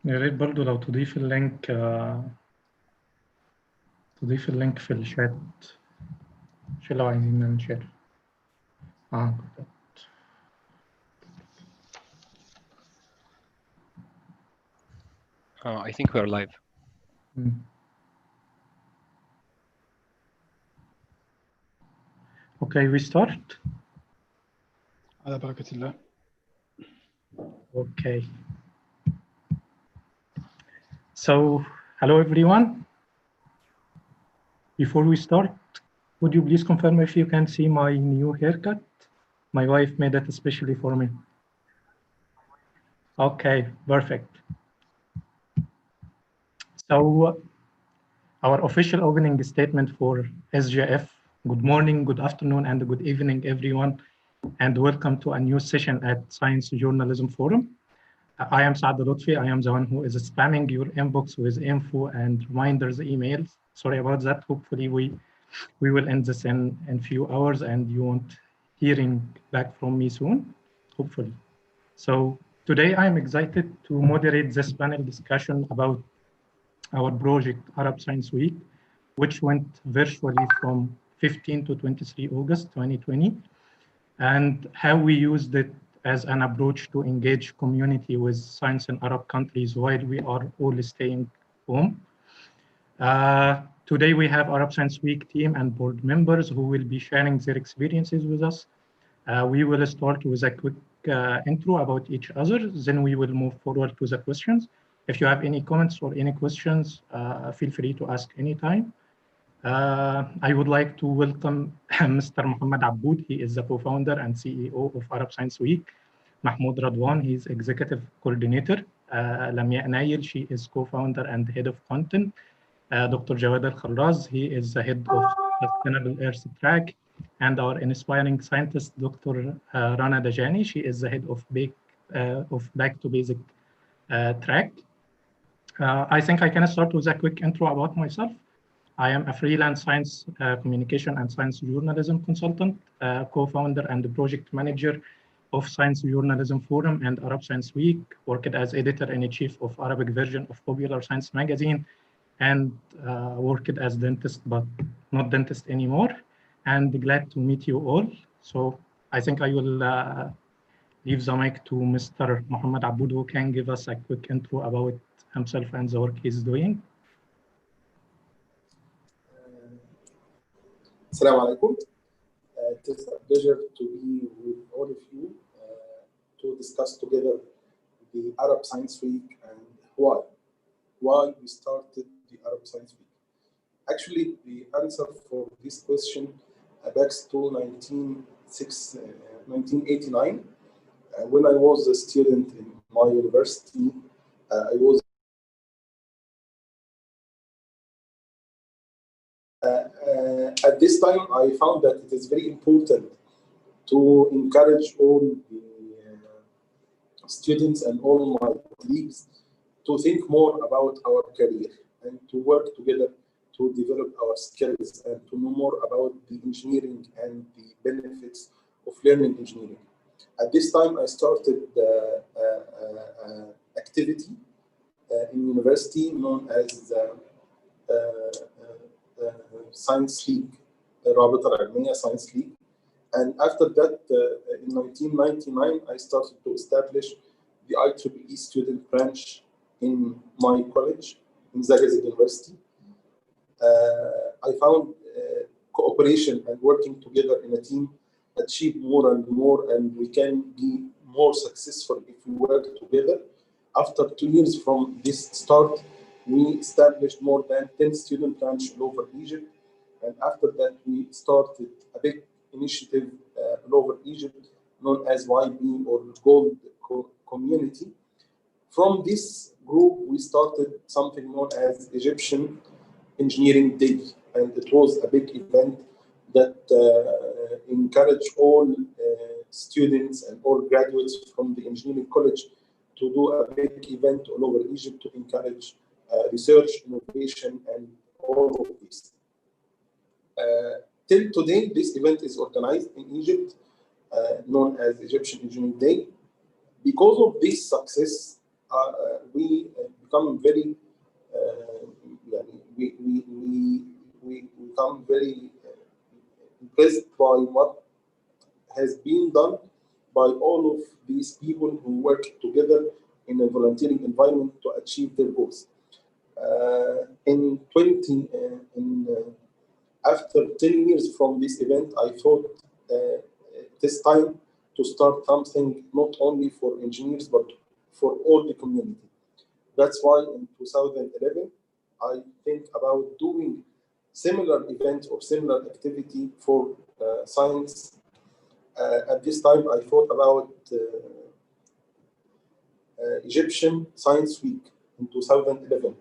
يا ريت برضو لو تضيف اللينك في الشات عشان لو عايزين ننشر. I think we are live. Okay, we start. على بركة الله. Okay. So, hello everyone. Before we start, would you please confirm if you can see my new haircut? My wife made it especially for me. Okay, perfect. So, our official opening statement for SJF. Good morning, good afternoon, and good evening, everyone, and welcome to a new session at Science Journalism Forum. I am Saad Lutfi. I am the one who is spamming your inbox with info and reminders emails. Sorry about that. Hopefully we will end this in few hours and you won't hearing back from me soon, hopefully. So today I'm excited to moderate this panel discussion about our project Arab Science Week, which went virtually from 15 to 23 August 2020, and how we used it as an approach to engage community with science in Arab countries while we are all staying home. Today we have Arab Science Week team and board members who will be sharing their experiences with us. We will start with a quick intro about each other, then we will move forward to the questions. If you have any comments or any questions, feel free to ask anytime. I would like to welcome Mr. Muhammad Aboud. He is the co-founder and CEO of Arab Science Week. Mahmoud Radwan, he is executive coordinator. Lamia Nail, she is co-founder and head of content. Dr. Jawad Al-Kharraz, he is the head of Sustainable Earth Track. And our inspiring scientist, Dr. Rana Dajani, she is the head of Back to Basic Track. I think I can start with a quick intro about myself. I am a freelance science communication and science journalism consultant, co-founder and project manager of Science Journalism Forum and Arab Science Week, worked as editor-in-chief of Arabic version of Popular Science magazine, and worked as dentist, but not dentist anymore. And glad to meet you all. So I think I will leave the mic to Mr. Muhammad Aboud, who can give us a quick intro about himself and the work he's doing. Assalamu alaikum. It is a pleasure to be with all of you to discuss together the Arab Science Week and why we started the Arab Science Week. Actually, the answer for this question backs to 1989. When I was a student in my university, I was at this time, I found that it is very important to encourage all the students and all my colleagues to think more about our career and to work together to develop our skills and to know more about the engineering and the benefits of learning engineering. At this time, I started activity in university known as Science League, العلمية Science League. And after that, in 1999, I started to establish the IEEE student branch in my college, in Zagazig University. I found cooperation and working together in a team achieve more and more, and we can be more successful if we work together. After 2 years from this start, we established more than 10 student branches all over Egypt. And after that, we started a big initiative all over Egypt known as YB or Gold Community. From this group, we started something known as Egyptian Engineering Day. And it was a big event that encouraged all students and all graduates from the engineering college to do a big event all over Egypt to encourage research, innovation, and all of this. Till today, this event is organized in Egypt, known as Egyptian Engineering Day. Because of this success, we become very we become very impressed by what has been done by all of these people who work together in a volunteering environment to achieve their goals. After 10 years from this event, I thought it is time to start something not only for engineers but for all the community. That's why in 2011, I think about doing similar events or similar activity for science. At this time, I thought about Egyptian Science Week in 2011.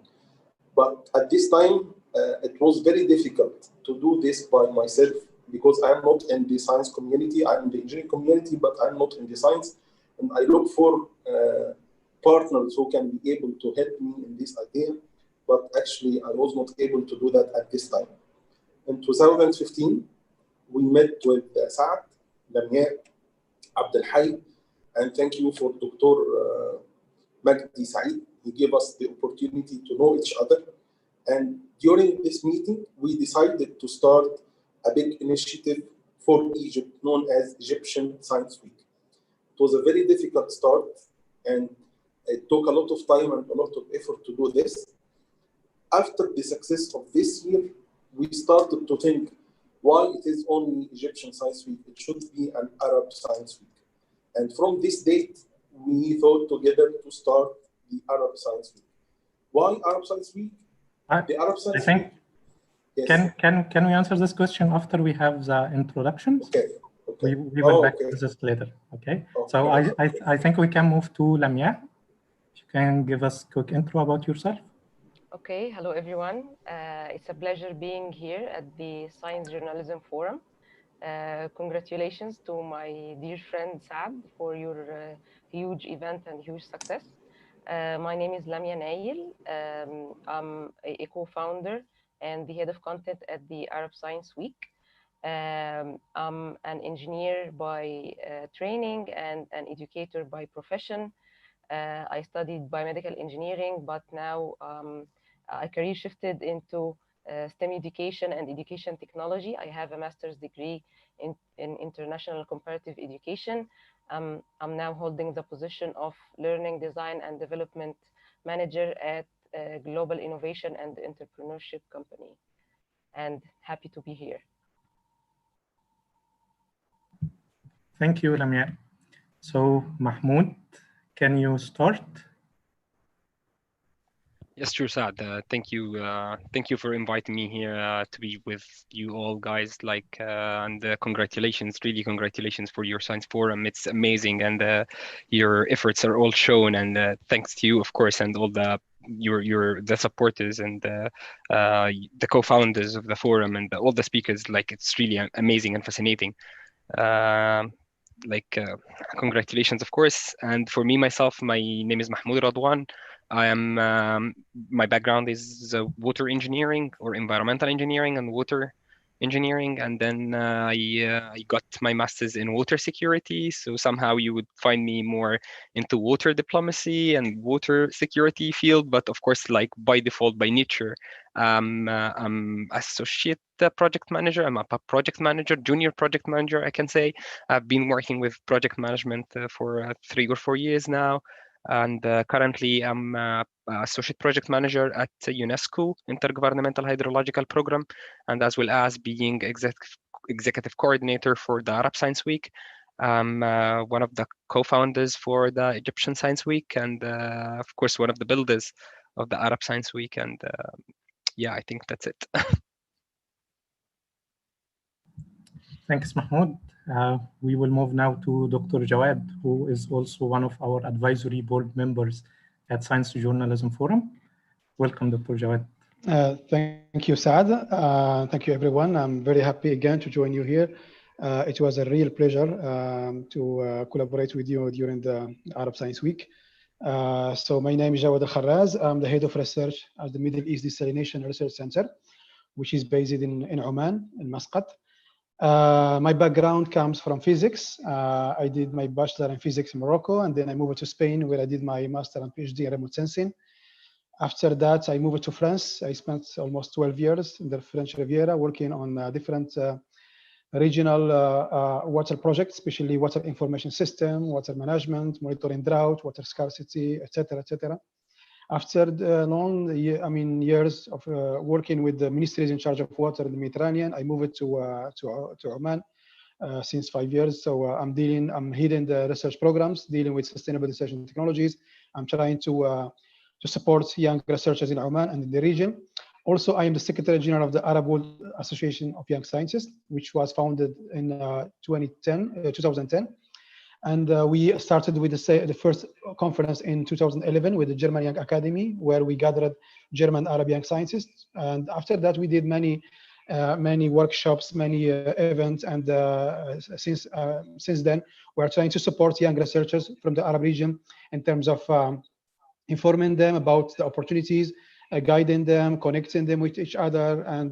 But at this time, it was very difficult to do this by myself because I'm not in the science community. I'm in the engineering community, but I'm not in the science. And I look for partners who can be able to help me in this idea. But actually, I was not able to do that at this time. In 2015, we met with Saad, Jamiع, Abdel Hay, and thank you for Dr. Magdi Said. He gave us the opportunity to know each other. And during this meeting, we decided to start a big initiative for Egypt known as Egyptian Science Week. It was a very difficult start, and it took a lot of time and a lot of effort to do this. After the success of this year, we started to think why it is only Egyptian Science Week. It should be an Arab Science Week. And from this date, we thought together to start the Arab Science Week. Why Arab Science Week? The Arab Science Week. Yes. Can we answer this question after we have the introductions? Okay. We will back to this later. Okay. So I think we can move to Lamia. If you can give us a quick intro about yourself. Okay. Hello, everyone. It's a pleasure being here at the Science Journalism Forum. Congratulations to my dear friend Saad for your huge event and huge success. My name is Lamia Nail. I'm a co-founder and the head of content at the Arab Science Week. I'm an engineer by training and an educator by profession. I studied biomedical engineering, but now I career shifted into STEM education and education technology. I have a master's degree in international comparative education. I'm now holding the position of learning design and development manager at a global innovation and entrepreneurship company, and happy to be here. Thank you, Lamia. So, Mahmoud, can you start? Yes, sure, Saad. Thank you for inviting me here to be with you all, guys. And congratulations, really congratulations for your science forum. It's amazing, and your efforts are all shown. And thanks to you, of course, and all the supporters and the co-founders of the forum and all the speakers. It's really amazing and fascinating. Congratulations, of course. And for me, myself, my name is Mahmoud Radwan. I am, my background is water engineering or environmental engineering and water engineering. And then I got my master's in water security. So somehow you would find me more into water diplomacy and water security field. But of course, by default, by nature, I'm associate project manager. I'm a project manager, junior project manager, I can say. I've been working with project management for 3 or 4 years now. And currently I'm associate project manager at UNESCO Intergovernmental Hydrological Program, and as well as being executive coordinator for the Arab Science Week. I'm one of the co-founders for the Egyptian Science Week, and of course one of the builders of the Arab Science Week. And yeah, I think that's it. Thanks, Mahmoud. We will move now to Dr. Jawad, who is also one of our advisory board members at Science Journalism Forum. Welcome, Dr. Jawad. Thank you, Saad. Thank you, everyone. I'm very happy again to join you here. It was a real pleasure to collaborate with you during the Arab Science Week. So my name is Jawad Al-Kharraz. I'm the head of research at the Middle East Desalination Research Center, which is based in Oman, in Muscat. My background comes from physics. I did my bachelor in physics in Morocco, and then I moved to Spain, where I did my master and PhD in remote sensing. After that, I moved to France. I spent almost 12 years in the French Riviera working on different regional water projects, especially water information system, water management, monitoring drought, water scarcity, etc., etc. After the long years of working with the ministries in charge of water in the Mediterranean, I moved to Oman since 5 years. So I'm heading the research programs, dealing with sustainable research and technologies. I'm trying to support young researchers in Oman and in the region. Also, I am the Secretary General of the Arab World Association of Young Scientists, which was founded in 2010. And we started with the first conference in 2011 with the German Young Academy, where we gathered German Arab young scientists. And after that, we did many workshops, many events. And since then, we're trying to support young researchers from the Arab region in terms of informing them about the opportunities, guiding them, connecting them with each other, and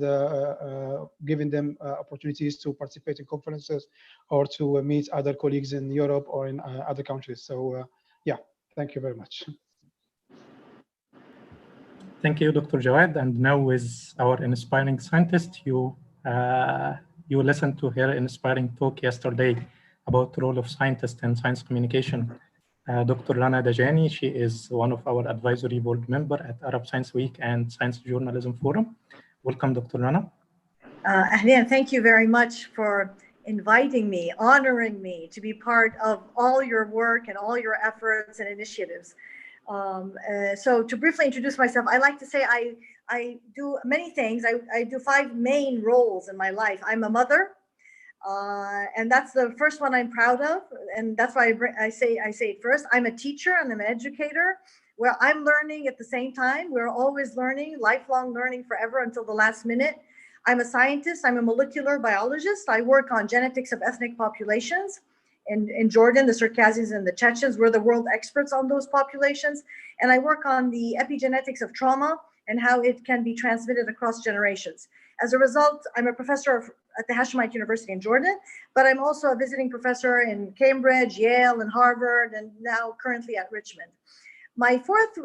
giving them opportunities to participate in conferences or to meet other colleagues in Europe or in other countries. So yeah, thank you very much. Thank you, Dr. Jawad. And now with our inspiring scientist, you listened to her inspiring talk yesterday about the role of scientists in science communication. Dr. Rana Dajani, she is one of our advisory board member at Arab Science Week and Science Journalism Forum. Welcome, Dr. Rana. Ahlan, thank you very much for inviting me, honoring me to be part of all your work and all your efforts and initiatives. So to briefly introduce myself, I like to say I do many things. I do 5 main roles in my life. I'm a mother. And that's the first one I'm proud of, and that's why I say it first. I'm a teacher and I'm an educator, where I'm learning at the same time. We're always learning, lifelong learning forever until the last minute. I'm a scientist. I'm a molecular biologist. I work on genetics of ethnic populations in Jordan, the Circassians and the Chechens. We're the world experts on those populations, and I work on the epigenetics of trauma and how it can be transmitted across generations. As a result, I'm a professor at the Hashemite University in Jordan, but I'm also a visiting professor in Cambridge, Yale, and Harvard, and now currently at Richmond. My fourth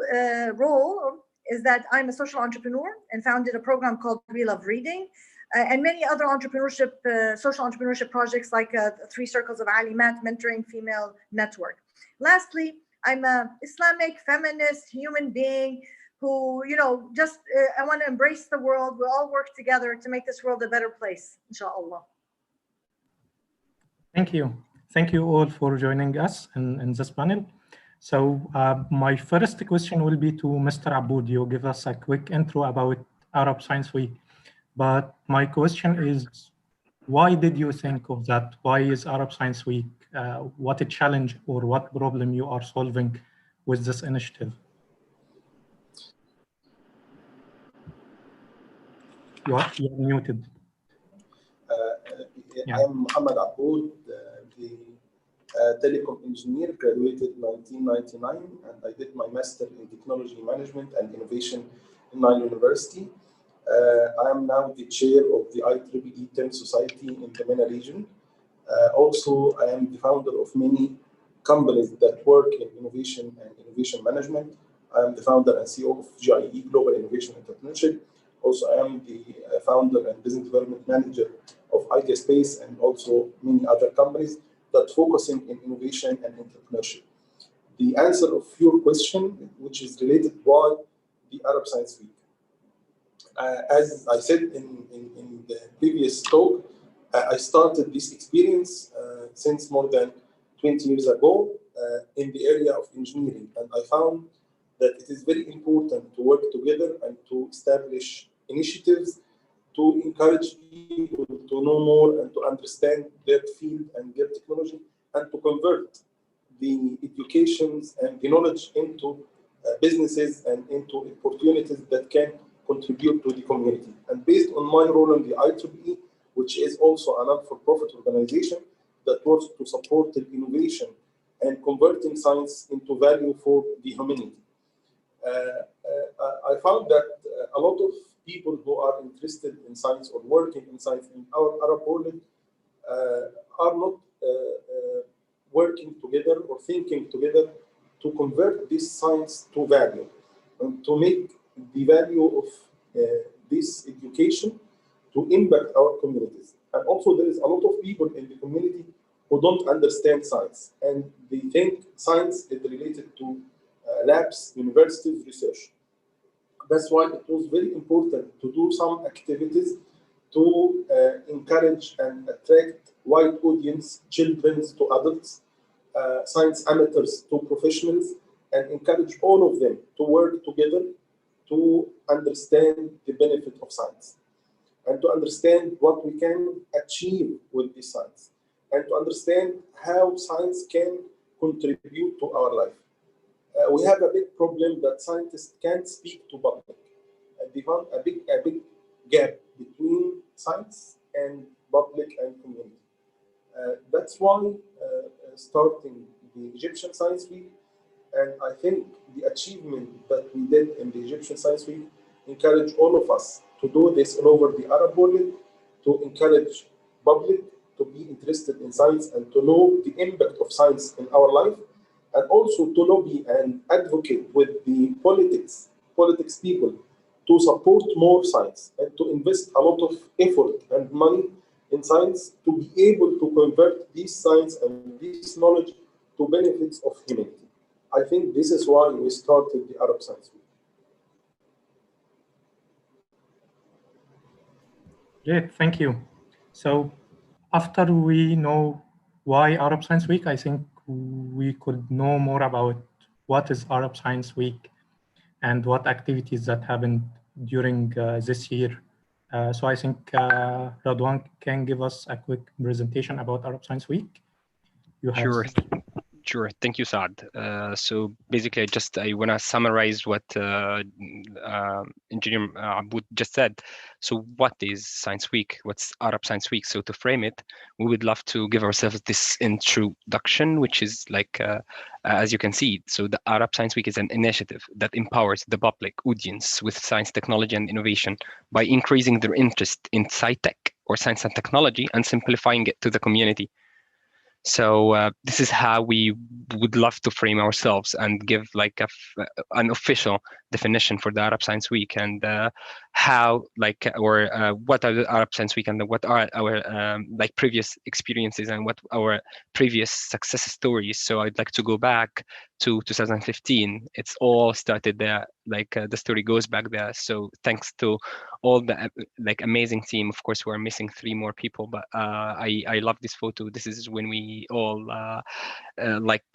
role is that I'm a social entrepreneur and founded a program called We Love Reading, and many other entrepreneurship, social entrepreneurship projects like 3 Circles of Alimat, Mentoring Female Network. Lastly, I'm an Islamic feminist human being who, just I want to embrace the world. We'll all work together to make this world a better place, inshallah. Thank you. Thank you all for joining us in this panel. So my first question will be to Mr. Aboud. You give us a quick intro about Arab Science Week. But my question is, why did you think of that? Why is Arab Science Week? What a challenge or what problem you are solving with this initiative? You're muted. I am Muhammad Aboud, the telecom engineer, graduated in 1999, and I did my master in technology management and innovation in Nile University. I am now the chair of the IEEE 10 Society in the MENA region. Also, I am the founder of many companies that work in innovation and innovation management. I am the founder and CEO of GIE, Global Innovation Entrepreneurship. Also, I am the founder and business development manager of Idea Space, and also many other companies that focusing in innovation and entrepreneurship. The answer of your question, which is related why the Arab Science Week. As I said in the previous talk, I started this experience since more than 20 years ago in the area of engineering, and I found that it is very important to work together and to establish initiatives to encourage people to know more and to understand their field and their technology, and to convert the educations and the knowledge into businesses and into opportunities that can contribute to the community. And based on my role in the IEEE, which is also a non-for-profit organization that works to support the innovation and converting science into value for the humanity. I found that a lot of people who are interested in science or working in science in our Arab world are not working together or thinking together to convert this science to value and to make the value of this education to impact our communities. And also there is a lot of people in the community who don't understand science, and they think science is related to labs, universities, research. That's why it was very important to do some activities to encourage and attract wide audience, children to adults, science amateurs to professionals, and encourage all of them to work together to understand the benefit of science and to understand what we can achieve with this science and to understand how science can contribute to our life. We have a big problem that scientists can't speak to public. They found a big gap between science and public and community. That's why starting the Egyptian Science Week, and I think the achievement that we did in the Egyptian Science Week encourage all of us to do this all over the Arab world, to encourage public to be interested in science and to know the impact of science in our life, and also to lobby and advocate with the politics people to support more science and to invest a lot of effort and money in science to be able to convert this science and this knowledge to benefits of humanity. I think this is why we started the Arab Science Week. Great, thank you. So after we know why Arab Science Week, I think we could know more about what is Arab Science Week and what activities that happened during this year. So I think Radwan can give us a quick presentation about Arab Science Week. Sure. Thank you, Saad. So basically, I want to summarize what Engineer Aboud just said. So what is Science Week? What's Arab Science Week? So to frame it, we would love to give ourselves this introduction, which is like, as you can see, so the Arab Science Week is an initiative that empowers the public audience with science, technology, and innovation by increasing their interest in sci-tech or science and technology and simplifying it to the community. So this is how we would love to frame ourselves and give like an official definition for the Arab Science Week and how what are the Arab Science Week and what are our like previous experiences and what our previous success stories. So I'd like to go back to 2015. It's all started there, the story goes back there. So thanks to all the amazing team. Of course, we're missing 3 more people, but I love this photo. This is when we all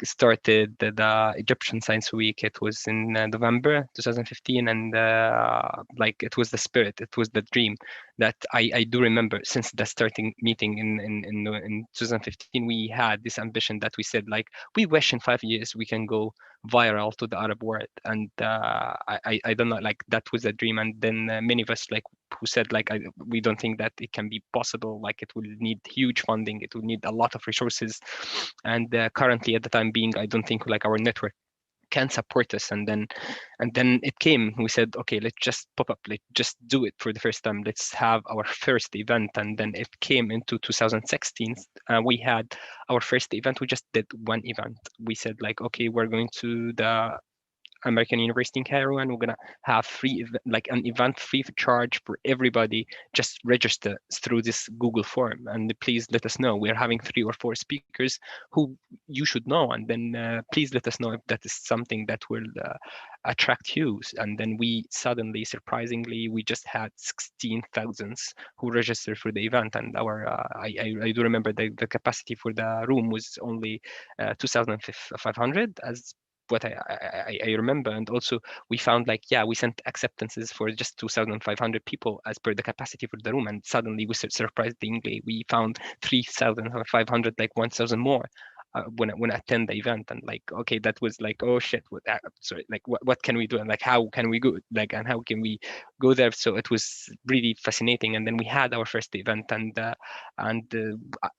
started the Egyptian Science Week. It was in November 2015, and it was the spirit, it was the dream that I do remember since the starting meeting in 2015. We had this ambition that we said we wish in 5 years we can go viral to the Arab world, and I don't know, that was a dream. And then many of us who said we don't think that it can be possible, it will need huge funding, it will need a lot of resources, and currently at the time being I don't think our network can support us. And then it came. We said, okay, let's just pop up, let's just do it for the first time, let's have our first event. And then it came into 2016. We had our first event. We just did one event. We said okay, we're going to the American University in Cairo, and we're gonna have an event free of charge for everybody. Just register through this Google form, and please let us know. We're having 3 or 4 speakers who you should know, and then please let us know if that is something that will attract you. And then we suddenly, surprisingly, we just had 16,000 who registered for the event, and our I do remember the capacity for the room was only 2,500 as what I remember. And also we found we sent acceptances for just 2,500 people as per the capacity for the room, and suddenly we surprisingly we found 3,500, 1,000 more. when I attend the event, and like, okay, that was like, oh shit, sorry, like what can we do, and like how can we go, like, and how can we go there? So it was really fascinating. And then we had our first event, and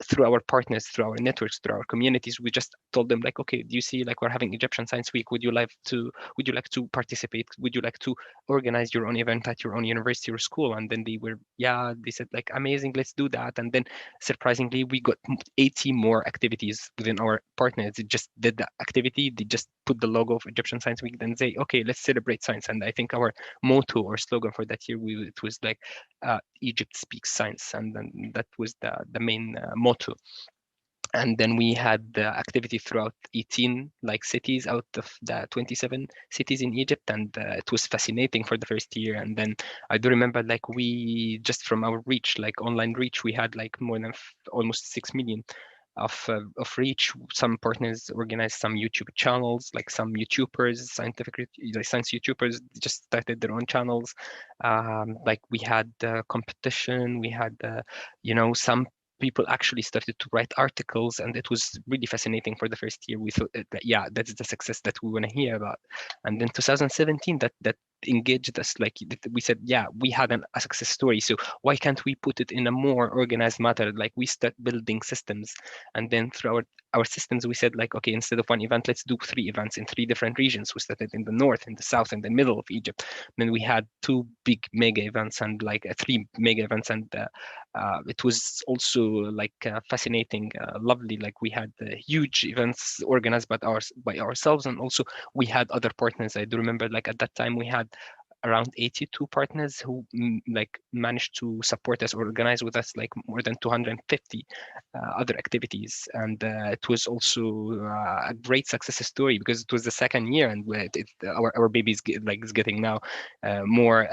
through our partners, through our networks, through our communities, we just told them like, okay, do you see, like, we're having Egyptian Science Week, would you like to participate, would you like to organize your own event at your own university or school? And then they said like, amazing, let's do that. And then surprisingly, we got 80 more activities within our partners. They just did the activity, they just put the logo of Egyptian Science Week, then say, okay, let's celebrate science. And I think our motto or slogan for that year, it was like, Egypt speaks science, and then that was the main motto. And then we had the activity throughout 18 like cities out of the 27 cities in Egypt, and it was fascinating for the first year. And then I do remember, like, we just from our reach, like online reach, we had like more than almost 6 million of reach. Some partners organized some YouTube channels, like some YouTubers, science YouTubers just started their own channels. Like we had competition, we had some people actually started to write articles, and it was really fascinating for the first year. We thought that, yeah, that's the success that we want to hear about. And then 2017, that engaged us. Like we said, yeah, we had a success story, so why can't we put it in a more organized manner? Like we start building systems, and then through our systems, we said like, okay, instead of one event, let's do 3 events in 3 different regions. We started in the north, in the south, and the middle of Egypt. Then we had 2 big mega events and like 3 mega events, and it was also like fascinating, lovely. Like we had huge events organized by ourselves, and also we had other partners. I do remember, like at that time we had around 82 partners who like managed to support us, organize with us like more than 250 other activities. And it was also a great success story, because it was the second year, and our baby is getting now more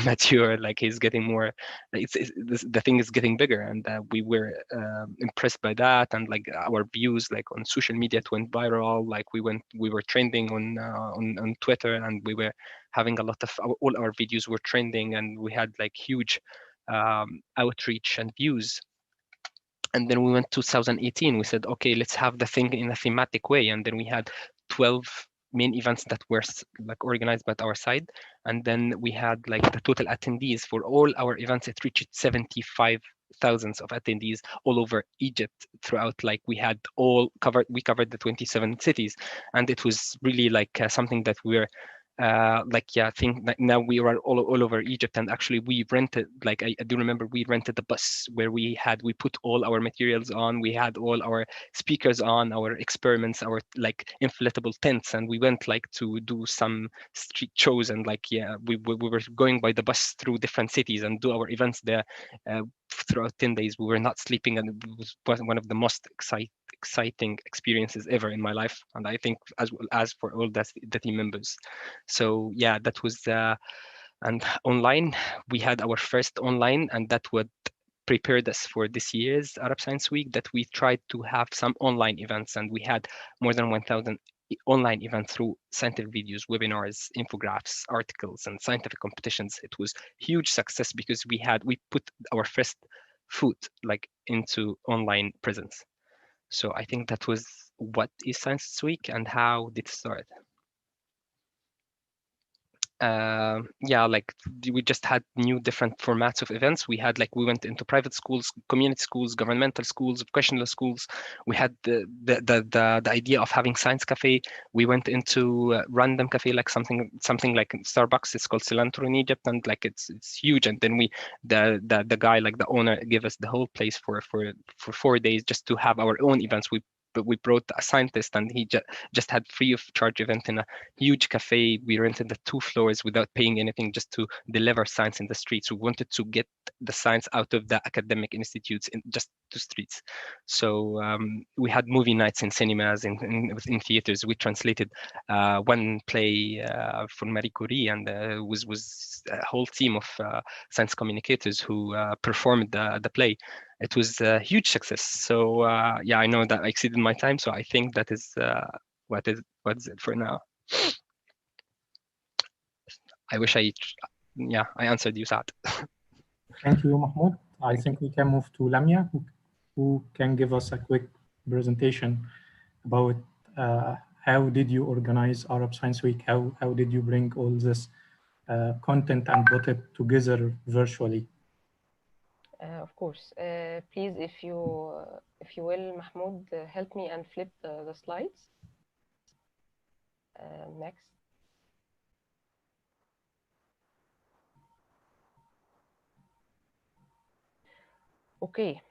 mature. Like he's getting more, the thing is getting bigger, and we were impressed by that. And like our views like on social media, it went viral. Like we were trending on Twitter, and we were having a lot of all our videos were trending, and we had like huge outreach and views. And then we went to 2018. We said, okay, let's have the thing in a thematic way. And then we had 12 main events that were like organized by our side. And then we had like the total attendees for all our events. It reached 75,000 of attendees all over Egypt throughout. Like we covered the 27 cities, and it was really like something that we're I think that now we are all over Egypt. And actually we rented, like I do remember, we rented the bus where we put all our materials on, we had all our speakers on, our experiments, our like inflatable tents, and we went like to do some street shows. And like, yeah, we were going by the bus through different cities and do our events there throughout 10 days. We were not sleeping, and it was one of the most exciting experiences ever in my life, and I think as well as for all the team members. So yeah, that was and online, we had our first online, and that would prepared us for this year's Arab Science Week, that we tried to have some online events, and we had more than 1,000 online events through scientific videos, webinars, infographics, articles, and scientific competitions. It was huge success because we put our first foot like into online presence. So I think that was what is Science Week and how did it start. Yeah, like we just had new different formats of events. We went into private schools, community schools, governmental schools, vocational schools. We had the idea of having science cafe. We went into random cafe, like something like Starbucks. It's called Cilantro in Egypt, and like it's huge. And then the guy, like the owner, gave us the whole place for 4 days just to have our own events. We brought a scientist, and he just had free of charge event in a huge cafe. We rented the 2 floors without paying anything, just to deliver science in the streets. We wanted to get the science out of the academic institutes just to streets. So we had movie nights in cinemas, in theaters. We translated one play for Marie Curie, and was a whole team of science communicators who performed the play. It was a huge success. So yeah, I know that I exceeded my time, so I think that is what's it for now. I wish I answered you, Saad. Thank you, Mahmoud. I think we can move to Lamia, who can give us a quick presentation about how did you organize Arab Science Week? How did you bring all this content and put it together virtually? Of course. Please, if you will, Mahmoud, help me and flip the slides. Next. Okay.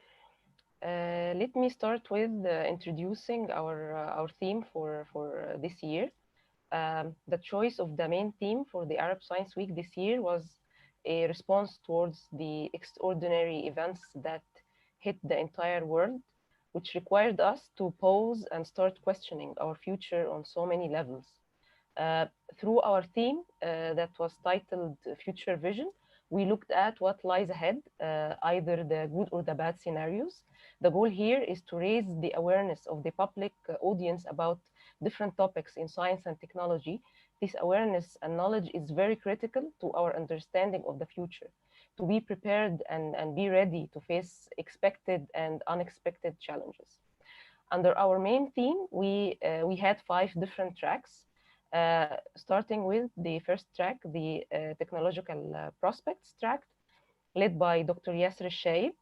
Let me start with introducing our theme for this year. The choice of the main theme for the Arab Science Week this year was a response towards the extraordinary events that hit the entire world, which required us to pause and start questioning our future on so many levels. Through our theme that was titled Future Vision, we looked at what lies ahead, either the good or the bad scenarios. The goal here is to raise the awareness of the public audience about different topics in science and technology. This awareness and knowledge is very critical to our understanding of the future, to be prepared and be ready to face expected and unexpected challenges. Under our main theme, we had 5 different tracks, starting with the first track, the technological prospects track, led by Dr. Yasser Shaib.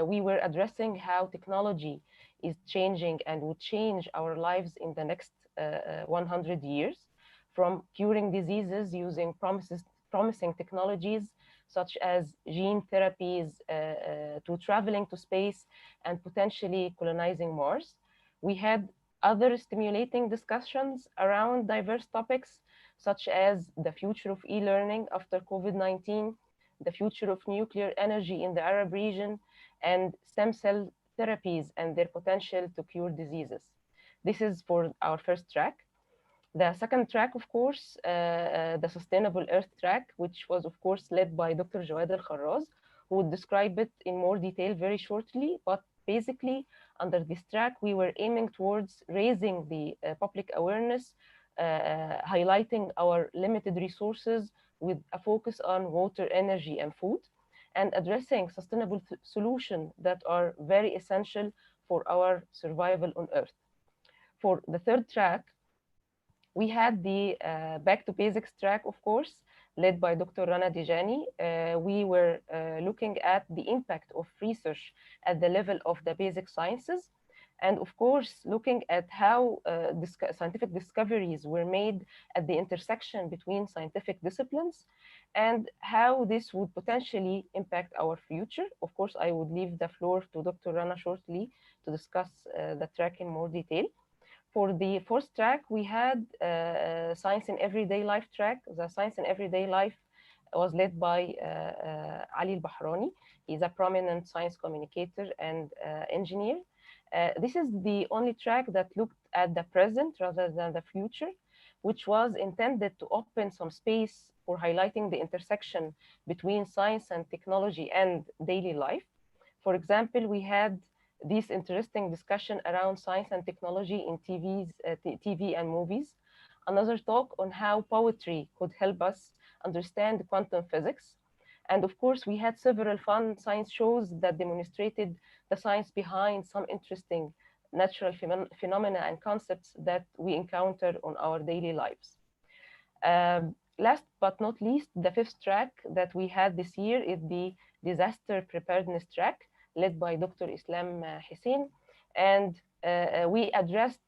We were addressing how technology is changing and will change our lives in the next 100 years, from curing diseases using promising technologies such as gene therapies to traveling to space and potentially colonizing Mars. We had other stimulating discussions around diverse topics, such as the future of e-learning after COVID-19, the future of nuclear energy in the Arab region, and stem cell therapies and their potential to cure diseases. This is for our first track. The second track, of course, the Sustainable Earth track, which was, of course, led by Dr. Jawad Al-Kharraz, who would describe it in more detail very shortly. But basically, under this track, we were aiming towards raising the public awareness, highlighting our limited resources with a focus on water, energy, and food, and addressing sustainable solutions that are very essential for our survival on Earth. For the third track, we had the Back to Basics track, of course, led by Dr. Rana Dijani. We were looking at the impact of research at the level of the basic sciences, and of course, looking at how scientific discoveries were made at the intersection between scientific disciplines and how this would potentially impact our future. Of course, I would leave the floor to Dr. Rana shortly to discuss the track in more detail. For the fourth track, we had Science in Everyday Life track. The Science in Everyday Life was led by Ali Al-Bahrani. He's a prominent science communicator and engineer. This is the only track that looked at the present rather than the future, which was intended to open some space for highlighting the intersection between science and technology and daily life. For example, we had this interesting discussion around science and technology in TV and movies. Another talk on how poetry could help us understand quantum physics. And of course, we had several fun science shows that demonstrated the science behind some interesting natural phenomena and concepts that we encounter on our daily lives. Last but not least, the fifth track that we had this year is the Disaster Preparedness track, led by Dr. Islam Hussein. And we addressed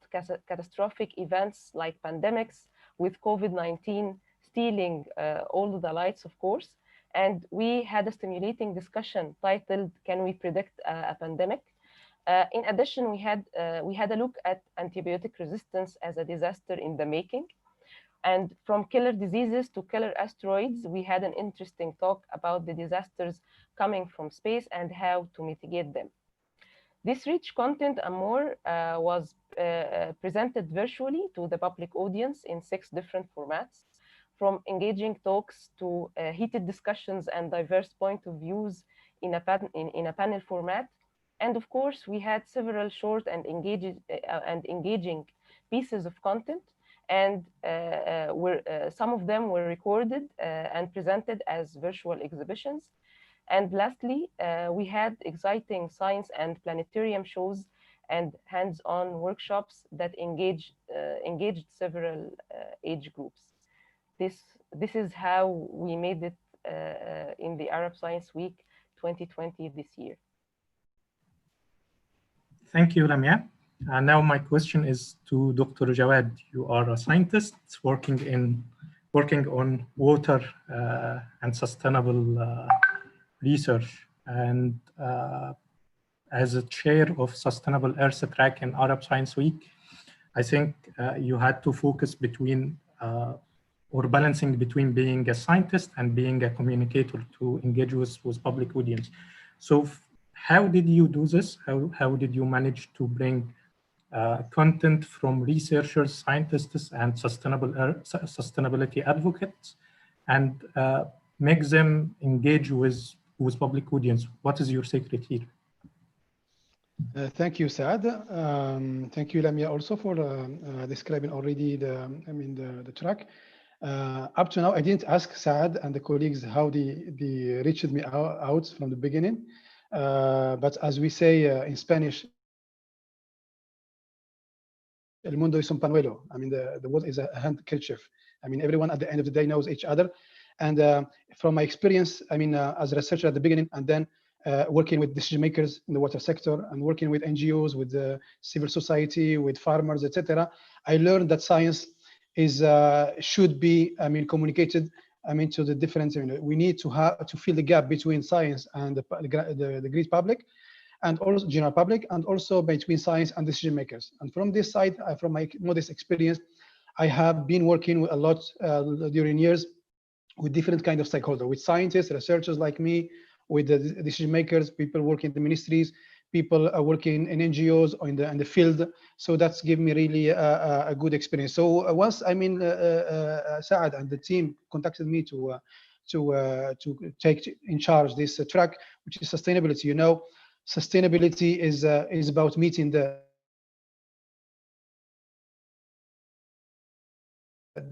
catastrophic events like pandemics, with COVID-19 stealing all the lights, of course. And we had a stimulating discussion titled, Can We Predict a Pandemic? In addition, we had a look at antibiotic resistance as a disaster in the making. And from killer diseases to killer asteroids, we had an interesting talk about the disasters coming from space and how to mitigate them. This rich content and more was presented virtually to the public audience in 6 different formats, from engaging talks to heated discussions and diverse point of views in a panel format. And of course, we had several short and engaging pieces of content, and some of them were recorded and presented as virtual exhibitions. And lastly, we had exciting science and planetarium shows and hands-on workshops that engaged several age groups. This is how we made it in the Arab Science Week 2020 this year. Thank you, Lamia. Now my question is to Dr. Jawad. You are a scientist working on water and sustainable research, and as a chair of Sustainable Earth Track in Arab Science Week, I think you had to focus between or balancing between being a scientist and being a communicator to engage with public audience. So how did you do this? How did you manage to bring content from researchers, scientists, and sustainability advocates, and make them engage with public audience? What is your secret here? Thank you, Saad. Thank you, Lamia, also for describing already the track. Up to now, I didn't ask Saad and the colleagues how they reached me out from the beginning. But as we say in Spanish, El mundo es un pañuelo. I mean, the world is a handkerchief. I mean, everyone at the end of the day knows each other. And from my experience, I mean, as a researcher at the beginning, and then working with decision makers in the water sector, and working with NGOs, with the civil society, with farmers, etc., I learned that science should be, I mean, communicated, I mean, to the different. We need to fill the gap between science and the great public, and also general public, and also between science and decision makers. And from this side, from my modest experience, I have been working a lot during years with different kind of stakeholders, with scientists, researchers like me, with the decision makers, people working in the ministries, people working in NGOs or in the field. So that's given me really a good experience. So once, I mean, Saad and the team contacted me to take in charge this track, which is sustainability. You know, sustainability is about meeting the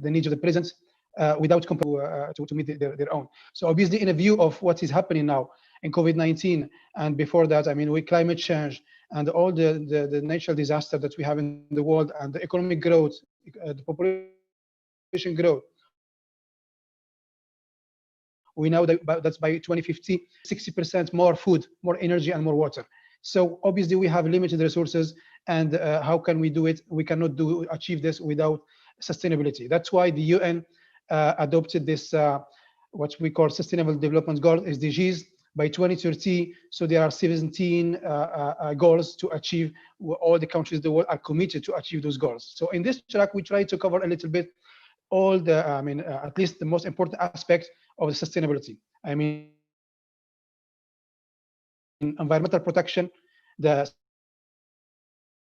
needs of the present without to meet their own. So obviously, in a view of what is happening now in COVID-19, and before that, I mean, with climate change and all the natural disaster that we have in the world, and the economic growth, the population growth, we know that by 2050, 60% more food, more energy, and more water. So obviously, we have limited resources, and how can we do it? We cannot achieve this without sustainability. That's why the UN adopted this, what we call Sustainable Development Goals, SDGs, by 2030. So there are 17 goals to achieve. All the countries in the world are committed to achieve those goals. So in this track, we try to cover a little bit all the, I mean, at least the most important aspects of the sustainability. I mean, environmental protection, the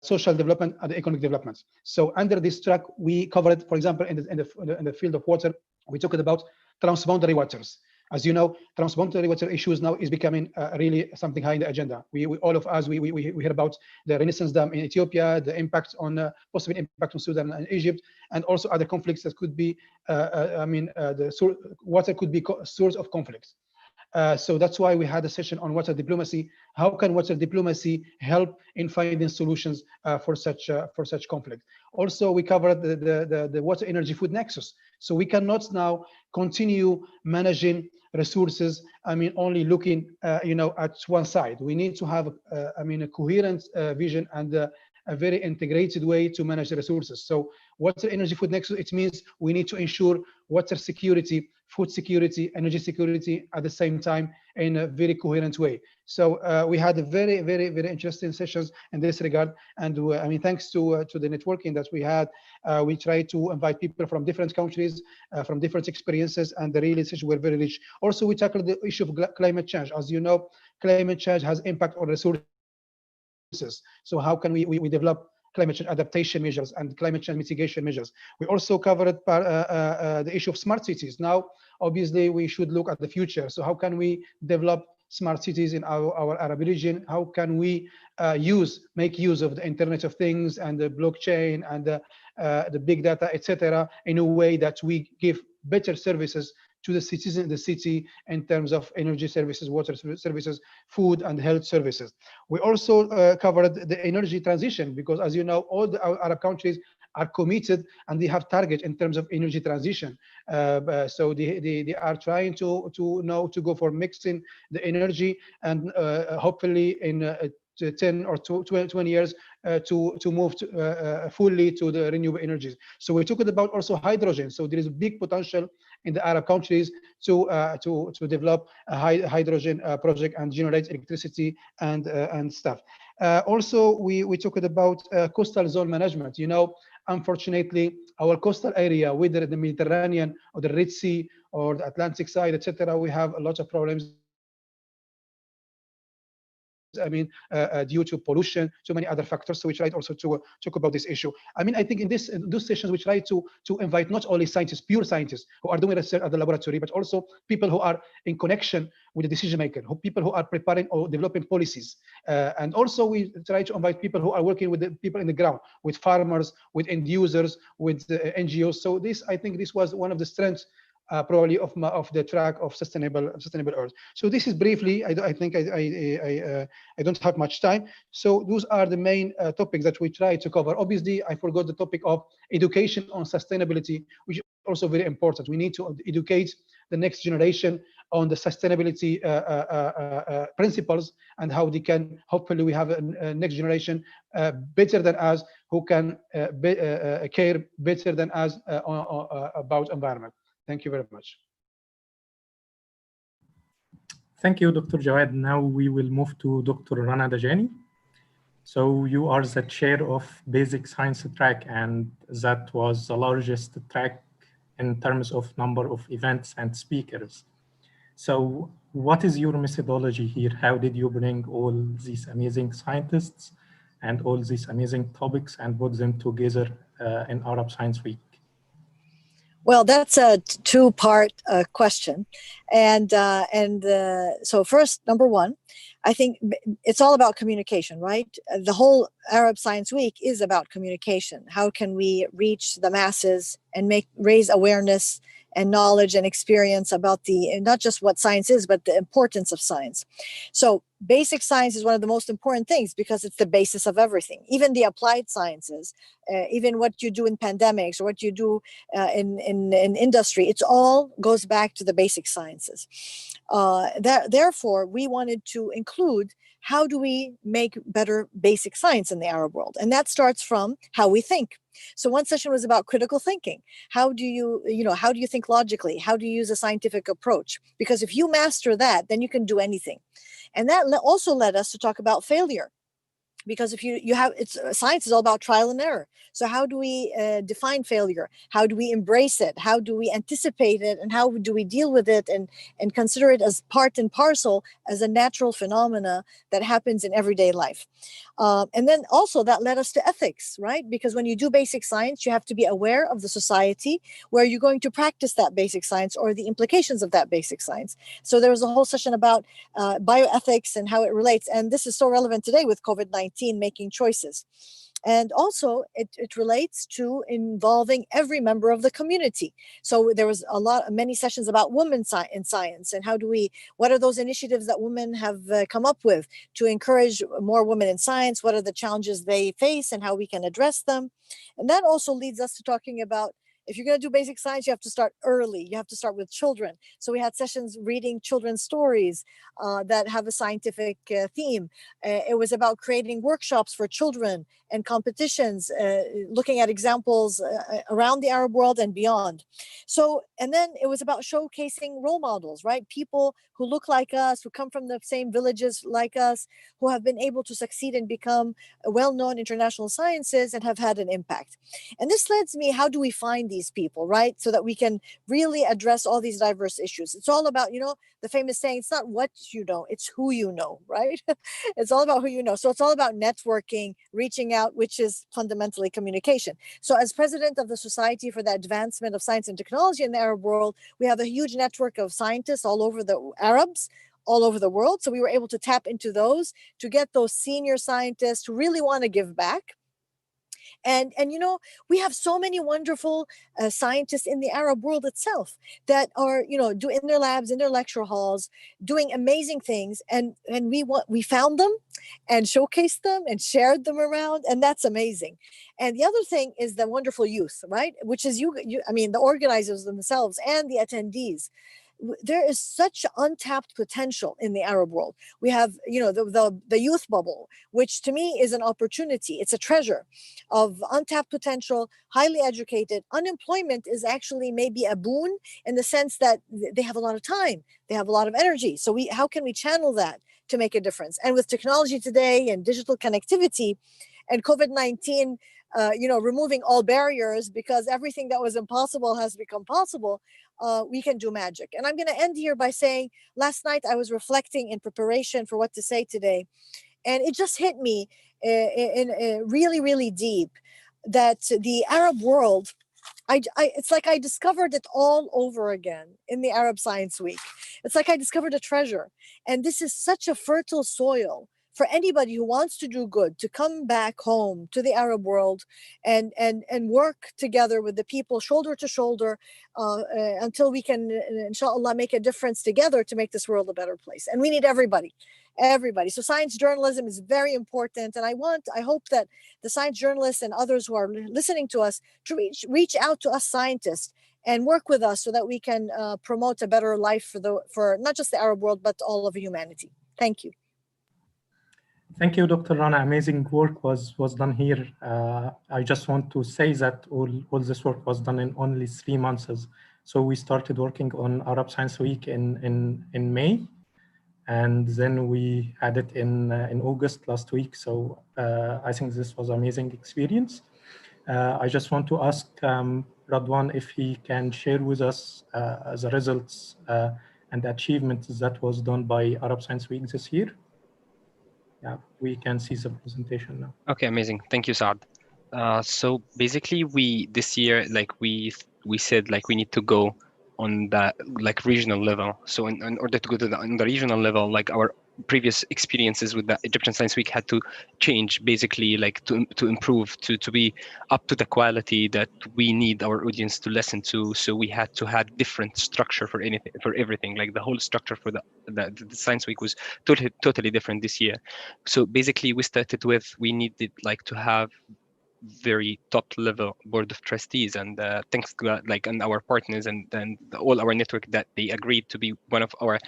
social development, and the economic development. So under this track, we covered, for example, in the field of water, we talked about transboundary waters. As you know, transboundary water issues now is becoming really something high in the agenda. All of us, we hear about the Renaissance Dam in Ethiopia, the impact on possible impact on Sudan and Egypt, and also other conflicts that could be, water could be a source of conflicts. So that's why we had a session on water diplomacy. How can water diplomacy help in finding solutions for such conflict? Also, we covered the water energy food nexus. So we cannot now continue managing resources, I mean, only looking, at one side. We need to have, a coherent vision and a very integrated way to manage the resources. So water energy food nexus, it means we need to ensure water security, food security, energy security at the same time in a very coherent way. So we had a very, very, very interesting sessions in this regard. And I mean, thanks to the networking that we had, we tried to invite people from different countries, from different experiences, and the really sessions were very rich. Also, we tackled the issue of climate change. As you know, climate change has impact on resources. So how can we develop climate change adaptation measures and climate change mitigation measures? We also covered the issue of smart cities. Now, obviously, we should look at the future. So how can we develop smart cities in our Arab region? How can we make use of the Internet of Things and the blockchain and the big data, etc., in a way that we give better services to the citizens in the city in terms of energy services, water services, food and health services. We also covered the energy transition, because as you know, all the Arab countries are committed and they have targets in terms of energy transition. So they are trying to go for mixing the energy, and hopefully in 10 or 20 years to move fully to the renewable energies. So we talked about also hydrogen. So there is a big potential in the Arab countries to develop a hydrogen project and generate electricity and stuff. Also, we talked about coastal zone management. You know, unfortunately, our coastal area, whether the Mediterranean or the Red Sea or the Atlantic side, etc., we have a lot of problems. I mean, due to pollution, so many other factors. So we tried also to talk about this issue. I mean, I think in those sessions, we try to invite not only scientists, pure scientists who are doing research at the laboratory, but also people who are in connection with the decision maker, people who are preparing or developing policies. And also we try to invite people who are working with the people in the ground, with farmers, with end users, with NGOs. So this, I think this was one of the strengths probably of the track of sustainable Earth. So this is briefly. I think I don't have much time. So those are the main topics that we try to cover. Obviously, I forgot the topic of education on sustainability, which is also very important. We need to educate the next generation on the sustainability principles and how they can. Hopefully, we have a next generation better than us, who can care better than us about environment. Thank you very much. Thank you, Dr. Jawad. Now we will move to Dr. Rana Dajani. So you are the chair of Basic Science track, and that was the largest track in terms of number of events and speakers. So what is your methodology here? How did you bring all these amazing scientists and all these amazing topics and put them together in Arab Science Week? Well, that's a two-part question. And so first, number one, I think it's all about communication, right? The whole Arab Science Week is about communication. How can we reach the masses and raise awareness and knowledge and experience about not just what science is, but the importance of science. So basic science is one of the most important things because it's the basis of everything. Even the applied sciences, even what you do in pandemics or what you do in industry, it's all goes back to the basic sciences. Therefore, we wanted to include how do we make better basic science in the Arab world? And that starts from how we think. So one session was about critical thinking. How do you think logically? How do you use a scientific approach? Because if you master that, then you can do anything. And that also led us to talk about failure. Because if science is all about trial and error. So how do we define failure? How do we embrace it? How do we anticipate it? And how do we deal with it and consider it as part and parcel as a natural phenomena that happens in everyday life? And then also that led us to ethics, right? Because when you do basic science, you have to be aware of the society where you're going to practice that basic science or the implications of that basic science. So there was a whole session about bioethics and how it relates. And this is so relevant today with COVID-19. Making choices. And also it relates to involving every member of the community. So there was many sessions about women in science and what are those initiatives that women have come up with to encourage more women in science? What are the challenges they face and how we can address them? And that also leads us to talking about, if you're going to do basic science, you have to start early. You have to start with children. So we had sessions reading children's stories that have a scientific theme. It was about creating workshops for children and competitions, looking at examples around the Arab world and beyond. So, and then it was about showcasing role models, right? People who look like us, who come from the same villages like us, who have been able to succeed and become well-known international sciences and have had an impact. And this leads me, how do we find these people, right? So that we can really address all these diverse issues. It's all about, the famous saying, it's not what you know, it's who you know, right? It's all about who you know. So it's all about networking, reaching out, which is fundamentally communication. So as president of the Society for the Advancement of Science and Technology in the Arab world, we have a huge network of scientists all over the Arabs, all over the world. So we were able to tap into those to get those senior scientists who really want to give back. And you know, we have so many wonderful scientists in the Arab world itself that are, you know, in their labs, in their lecture halls, doing amazing things. And we found them and showcased them and shared them around, and that's amazing. And the other thing is the wonderful youth, right? Which is I mean, the organizers themselves and the attendees. There is such untapped potential in the Arab world. We have, you know, the youth bubble, which to me is an opportunity. It's a treasure of untapped potential, highly educated. Unemployment is actually maybe a boon in the sense that they have a lot of time, they have a lot of energy. So how can we channel that to make a difference? And with technology today and digital connectivity and COVID-19, you know, removing all barriers, because everything that was impossible has become possible, we can do magic. And I'm going to end here by saying, last night I was reflecting in preparation for what to say today, and it just hit me in really, really deep that the Arab world, it's like I discovered it all over again in the Arab Science Week. It's like I discovered a treasure. And this is such a fertile soil for anybody who wants to do good to come back home to the Arab world and work together with the people shoulder to shoulder until we can, inshallah, make a difference together to make this world a better place. And we need everybody. So science journalism is very important. And I hope that the science journalists and others who are listening to us to reach out to us scientists and work with us so that we can promote a better life for not just the Arab world, but all of humanity. Thank you. Thank you, Dr. Rana. Amazing work was done here. I just want to say that all this work was done in only 3 months. So we started working on Arab Science Week in May, and then we had it in August last week. So I think this was an amazing experience. I just want to ask Radwan if he can share with us the results and the achievements that was done by Arab Science Week this year. Yeah, we can see the presentation now. Okay, amazing. Thank you, Saad. So basically, this year, like we said, like we need to go on that like regional level. So in order to go to on the regional level, like our previous experiences with the Egyptian Science Week had to change, basically, like to improve, to be up to the quality that we need our audience to listen to. So we had to have different structure for everything. Like the whole structure for the Science Week was totally different this year. So basically, we started with, we needed like to have very top level board of trustees, and thanks to that, like, and our partners and all our network, that they agreed to be one of our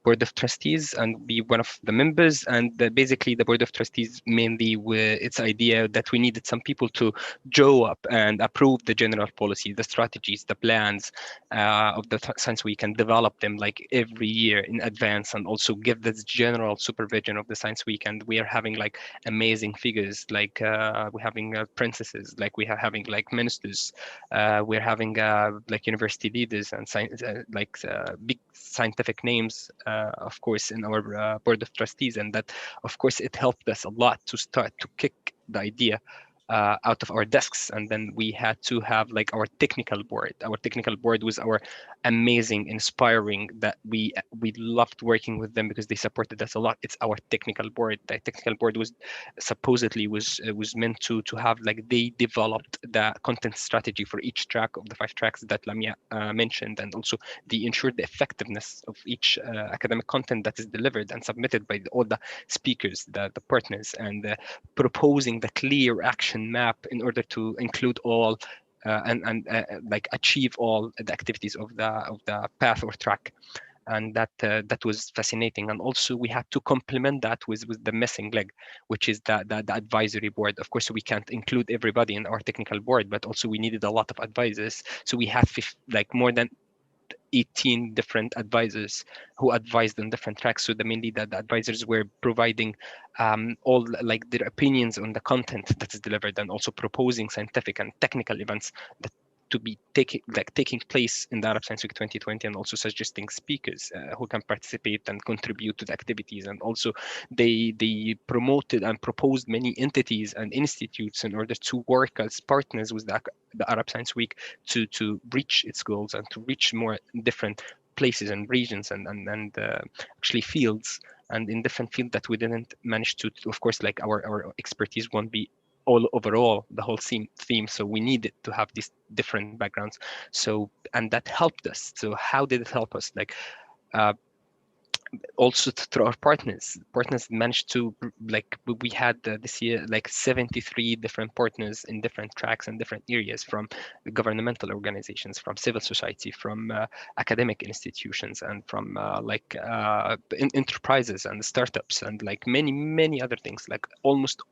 board of trustees and be one of the members. And basically the board of trustees mainly with its idea that we needed some people to draw up and approve the general policy, the strategies, the plans of the Science Week, and develop them like every year in advance, and also give this general supervision of the Science Week. And we are having like amazing figures, like we're having princesses, like we are having like ministers, we're having like university leaders and science, big scientific names, of course, in our board of trustees. And that, of course, it helped us a lot to start to kick the idea out of our desks. And then we had to have like our technical board. Our technical board was our amazing, inspiring, that we loved working with them because they supported us a lot. It's our technical board. The technical board was supposedly was meant to have, like, they developed the content strategy for each track of the 5 tracks that Lamia mentioned, and also they ensured the effectiveness of each academic content that is delivered and submitted by all the speakers, the partners, and proposing the clear action map in order to include all like achieve all the activities of the path or track. And that was fascinating. And also we had to complement that with the missing leg, which is the advisory board. Of course, we can't include everybody in our technical board, but also we needed a lot of advisors. So we had like more than 18 different advisors who advised on different tracks. So mainly the advisors were providing all like their opinions on the content that is delivered, and also proposing scientific and technical events that to be taking place in the Arab Science Week 2020, and also suggesting speakers who can participate and contribute to the activities. And also they promoted and proposed many entities and institutes in order to work as partners with the Arab Science Week to reach its goals and to reach more different places and regions and actually fields, and in different fields that we didn't manage to, of course, like our expertise won't be overall the whole theme. So we needed to have these different backgrounds. So, and that helped us. So how did it help us? Like also through our partners managed to, like, we had this year like 73 different partners in different tracks and different areas, from governmental organizations, from civil society, from academic institutions, and from enterprises and startups, and like many other things, like almost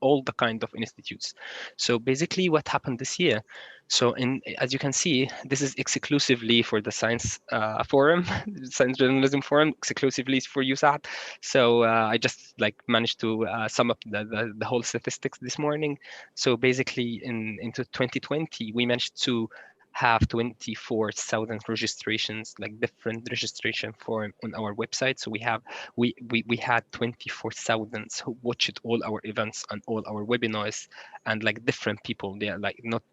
all the kind of institutes. So basically what happened this year, so as you can see, this is exclusively for the science forum, science journalism forum, exclusively for you, Saad. So I just like managed to sum up the whole statistics this morning. So basically into 2020, we managed to have 24,000 registrations, like different registration form on our website. So we had 24,000 who watched all our events and all our webinars, and like different people. They are like not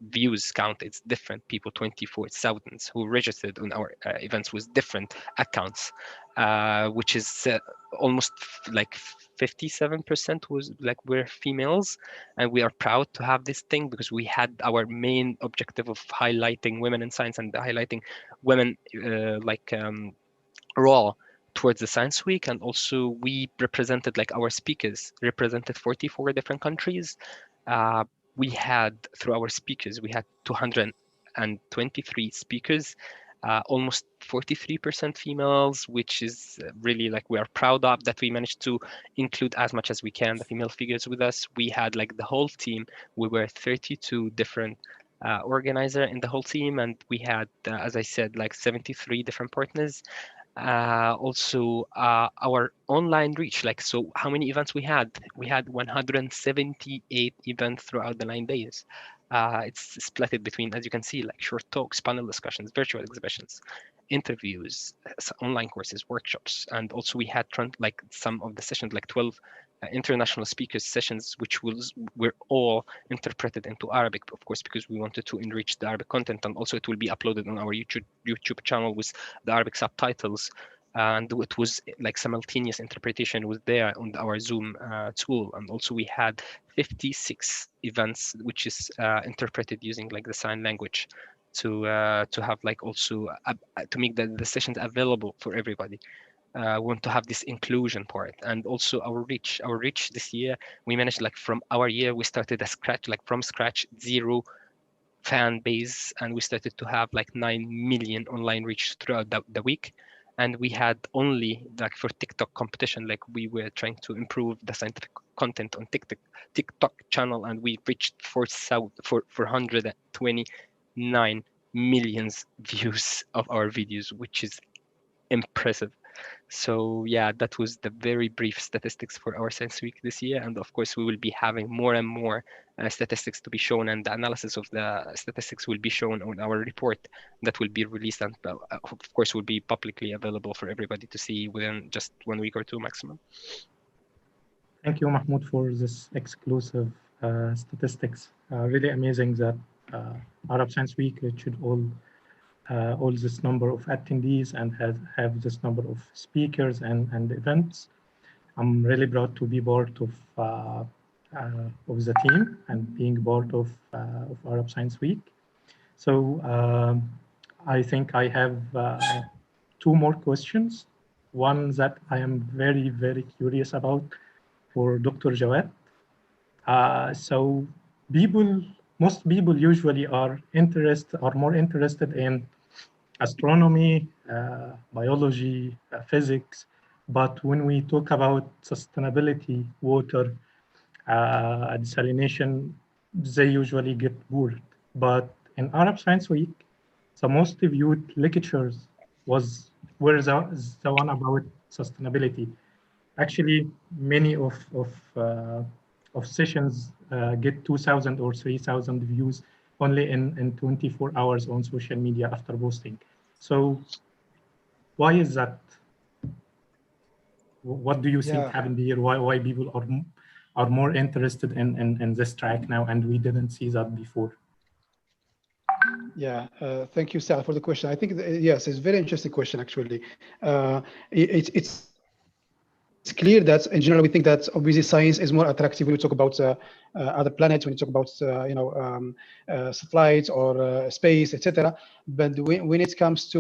views count, it's different people, 24,000 who registered on our events with different accounts, which is almost like 57% was like were females. And we are proud to have this thing, because we had our main objective of highlighting women in science and highlighting women raw towards the Science Week. And also we represented, like our speakers represented 44 different countries. We had, through our speakers, we had 223 speakers, almost 43% females, which is really like we are proud of that we managed to include as much as we can the female figures with us. We had like the whole team, we were 32 different organizer in the whole team, and we had, as I said, like 73 different partners. Also our online reach, like, so how many events we had 178 events throughout the 9 days. It's split between, as you can see, like short talks, panel discussions, virtual exhibitions, interviews, online courses, workshops. And also we had like some of the sessions, like 12 international speakers sessions, which were all interpreted into Arabic, of course, because we wanted to enrich the Arabic content. And also it will be uploaded on our YouTube channel with the Arabic subtitles. And it was like simultaneous interpretation was there on our Zoom tool. And also we had 56 events, which is interpreted using like the sign language to have like also to make the sessions available for everybody. We want to have this inclusion part. And also our reach this year, we managed, like from our year, we started from scratch, 0 fan base, and we started to have like 9 million online reach throughout the week. And we had only, like for TikTok competition, like we were trying to improve the scientific content on TikTok channel, and we reached 429 million views of our videos, which is impressive. So yeah, that was the very brief statistics for our Science Week this year. And of course, we will be having more and more statistics to be shown, and the analysis of the statistics will be shown on our report that will be released, and of course will be publicly available for everybody to see within just 1 week or 2 maximum. Thank you, Mahmoud, for this exclusive statistics. Really amazing that Arab Science Week should all this number of attendees and have this number of speakers and events. I'm really proud to be part of the team and being part of Arab Science Week. So I think I have 2 more questions. One that I am very, very curious about for Dr. Jawad. So most people usually are more interested in astronomy, biology, physics, but when we talk about sustainability, water, desalination, they usually get bored. But in Arab Science Week, the most viewed lectures were the one about sustainability. Actually, many of sessions get 2,000 or 3,000 views only in 24 hours on social media after posting. So why is that? What do you think happened here? Why people are more interested in this track now, and we didn't see that before? Yeah, thank you, Sal, for the question. I think, yes, it's a very interesting question, actually. It's clear that in general we think that obviously science is more attractive when we talk about other planets, when you talk about satellites or space, etc. But when it comes to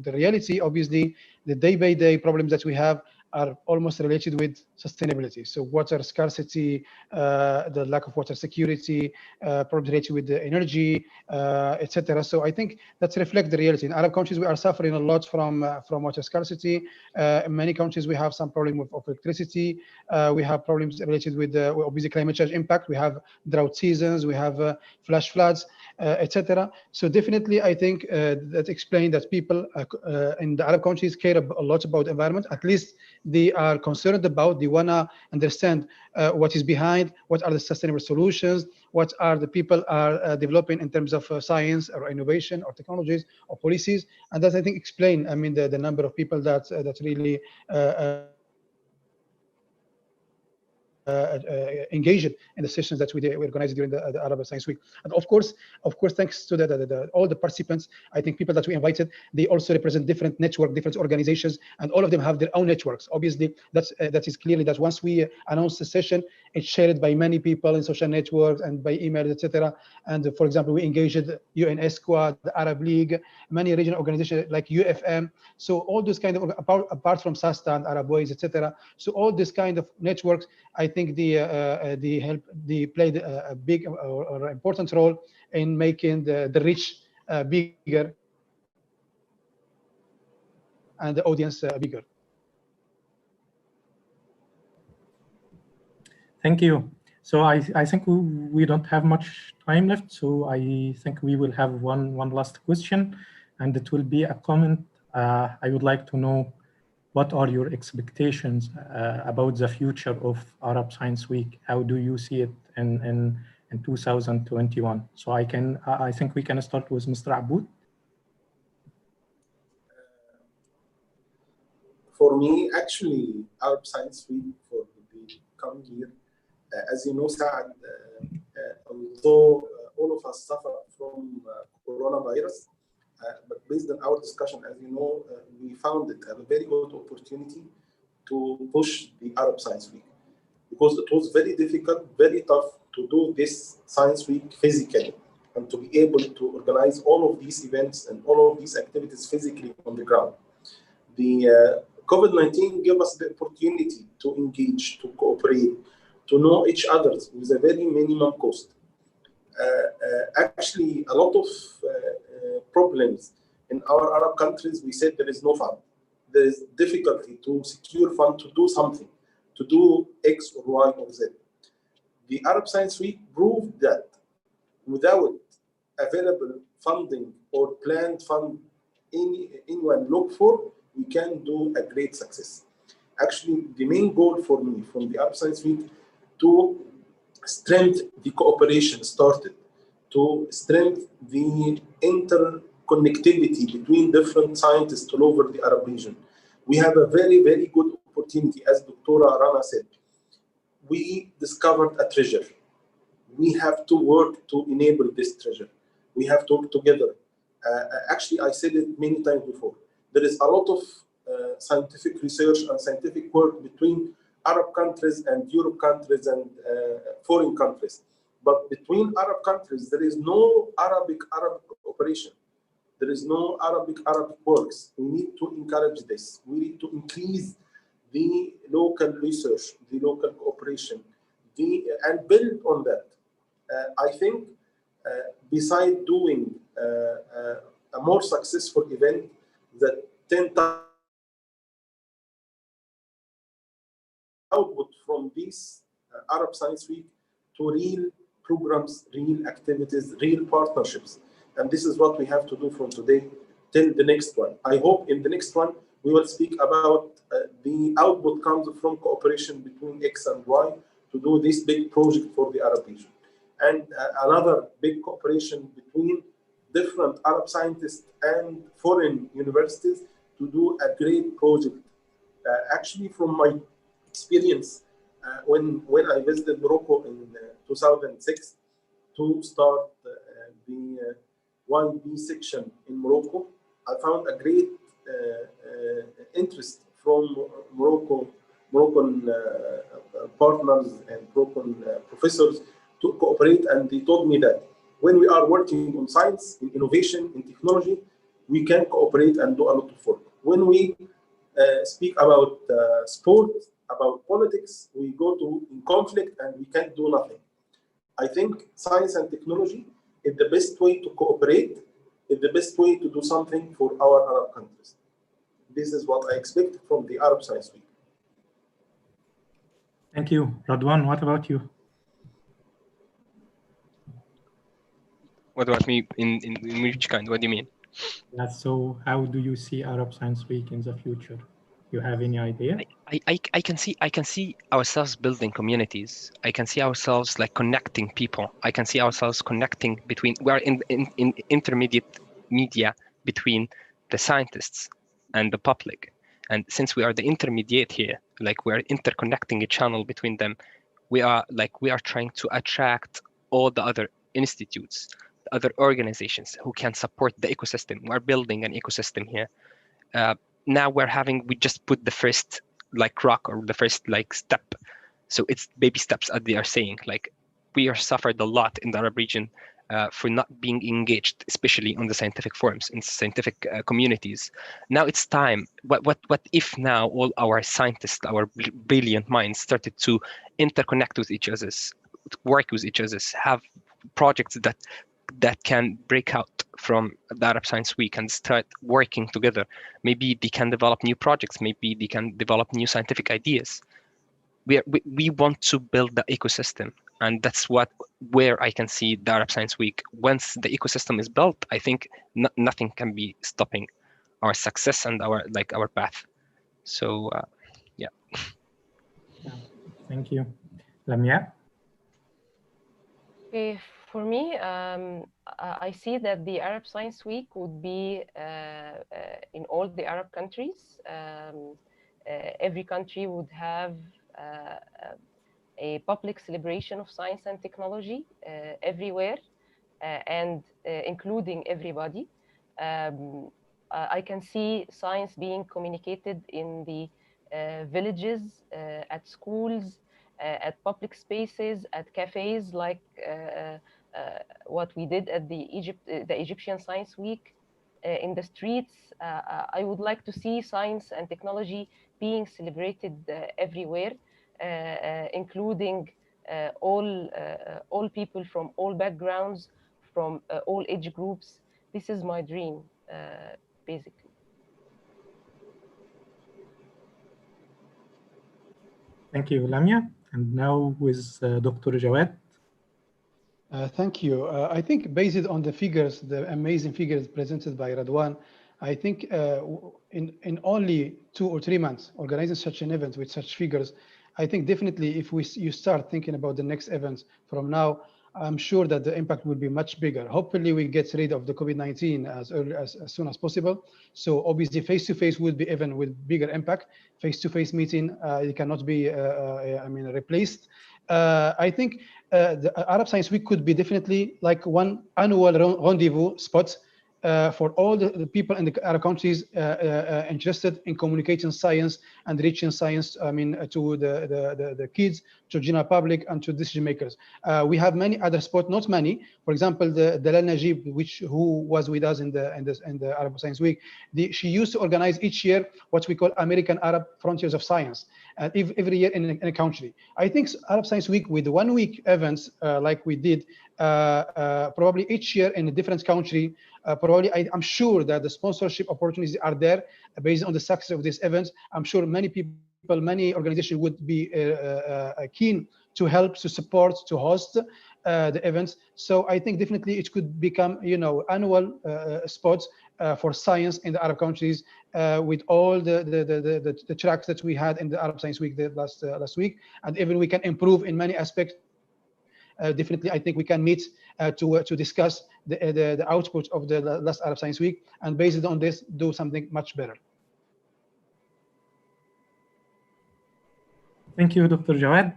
the reality, obviously the day-by-day problems that we have are almost related with sustainability. So water scarcity, the lack of water security, problems related with the energy, etc. So I think that reflects the reality. In Arab countries, we are suffering a lot from water scarcity. In many countries, we have some problem of electricity. We have problems related with obviously climate change impact. We have drought seasons. We have flash floods, etc. So definitely, I think that explains that people in the Arab countries care a lot about the environment. At least they are concerned about, they want to understand what is behind, what are the sustainable solutions, what are the people are developing in terms of science or innovation or technologies or policies. And that, I think, explain, I mean, the number of people that really engaged in the sessions that we organized during the Arab Science Week. And of course, thanks to all the participants, I think people that we invited, they also represent different networks, different organizations, and all of them have their own networks. Obviously, that is clearly that once we announce the session, it's shared by many people in social networks and by email, etc. And for example, we engaged UN Squad, the Arab League, many regional organizations like UFM. So all those kind of, apart from SASTA and Arab Ways, etc. So all this kind of networks, I think they played a big or important role in making the reach bigger and the audience bigger. Thank you. So I think we don't have much time left. So I think we will have one last question, and it will be a comment. I would like to know, what are your expectations about the future of Arab Science Week? How do you see it in 2021? So I think we can start with Mr. Aboud. For me, actually, Arab Science Week for the coming year, as you know, Saad, although all of us suffer from coronavirus, but based on our discussion, as you know, we found it a very good opportunity to push the Arab Science Week, because it was very difficult, very tough to do this Science Week physically and to be able to organize all of these events and all of these activities physically on the ground. The COVID-19 gave us the opportunity to engage, to cooperate, to know each other with a very minimum cost. Actually, a lot of problems in our Arab countries, we said there is no fund. There is difficulty to secure fund to do something, to do X or Y or Z. The Arab Science Week proved that without available funding or planned fund anyone look for, we can do a great success. Actually, the main goal for me from the Arab Science Week to strengthen the cooperation started, to strengthen the interconnectivity between different scientists all over the Arab region. We have a very, very good opportunity, as Dr. Rana said. We discovered a treasure. We have to work to enable this treasure. We have to work together. Actually, I said it many times before. There is a lot of scientific research and scientific work between Arab countries and Europe countries and foreign countries. But between Arab countries, there is no Arabic cooperation. There is no Arabic works. We need to encourage this. We need to increase the local research, the local cooperation, and build on that. I think beside doing a more successful event, that 10 times output from this Arab Science Week to real programs, real activities, real partnerships. And this is what we have to do from today till the next one. I hope in the next one, we will speak about the output comes from cooperation between X and Y to do this big project for the Arab region. And another big cooperation between different Arab scientists and foreign universities to do a great project. Actually, from my experience, when I visited Morocco in 2006 to start the 1B section in Morocco, I found a great interest from Moroccan partners and Moroccan professors to cooperate, and they told me that when we are working on science, in innovation, in technology, we can cooperate and do a lot of work. When we speak about sport, about politics, we go in conflict and we can't do nothing. I think science and technology is the best way to cooperate, is the best way to do something for our Arab countries. This is what I expect from the Arab Science Week. Thank you. Radwan, what about you? What about me? In which kind? What do you mean? Yeah, so how do you see Arab Science Week in the future? You have any idea? I can see ourselves building communities. I can see ourselves like connecting people. I can see ourselves connecting between, we are in intermediate media between the scientists and the public. And since we are the intermediate here, like we're interconnecting a channel between them, we are trying to attract all the other institutes, the other organizations who can support the ecosystem. We're building an ecosystem here. Now we just put the first like rock or the first like step. So it's baby steps, as they are saying. Like we are suffered a lot in the Arab region for not being engaged, especially on the scientific forums, in scientific communities. Now it's time. What if now all our scientists, our brilliant minds started to interconnect with each other, work with each other, have projects that can break out from the Arab Science Week and start working together. Maybe they can develop new projects. Maybe they can develop new scientific ideas. We want to build the ecosystem, and that's where I can see the Arab Science Week. Once the ecosystem is built, I think nothing can be stopping our success and our path. So yeah. Thank you. Lamia? Okay, for me, I see that the Arab Science Week would be in all the Arab countries. Every country would have a public celebration of science and technology everywhere, and including everybody. I can see science being communicated in the villages, at schools, at public spaces, at cafes, like what we did at the Egyptian Science Week. In the streets, I would like to see science and technology being celebrated everywhere, including all people from all backgrounds, from all age groups. This is my dream, basically. Thank you, Lamia. And now with Dr. Jawad. Thank you. I think based on the figures, the amazing figures presented by Radwan, I think in only 2 or 3 months, organizing such an event with such figures, I think definitely if you start thinking about the next events from now, I'm sure that the impact will be much bigger. Hopefully we get rid of the COVID-19 as soon as possible. So obviously face-to-face would be even with bigger impact. Face-to-face meeting, it cannot be replaced. I think the Arab Science Week could be definitely like one annual rendezvous spot for all the people in the Arab countries interested in communicating science and reaching science, to the kids, to general public, and to decision makers. We have many other spots, not many. For example, the Dalal Najib, who was with us in the Arab Science Week, she used to organize each year what we call American Arab Frontiers of Science, every year in a country. I think Arab Science Week with 1 week events like we did, probably each year in a different country. Probably, I'm sure that the sponsorship opportunities are there based on the success of this event. I'm sure many people, many organizations would be keen to help, to support, to host the events. So I think definitely it could become, annual spots for science in the Arab countries, with all the tracks that we had in the Arab Science Week last week, and even we can improve in many aspects. Definitely, I think we can meet to discuss the output of the last Arab Science Week, and based on this, do something much better. Thank you, Dr. Jawad.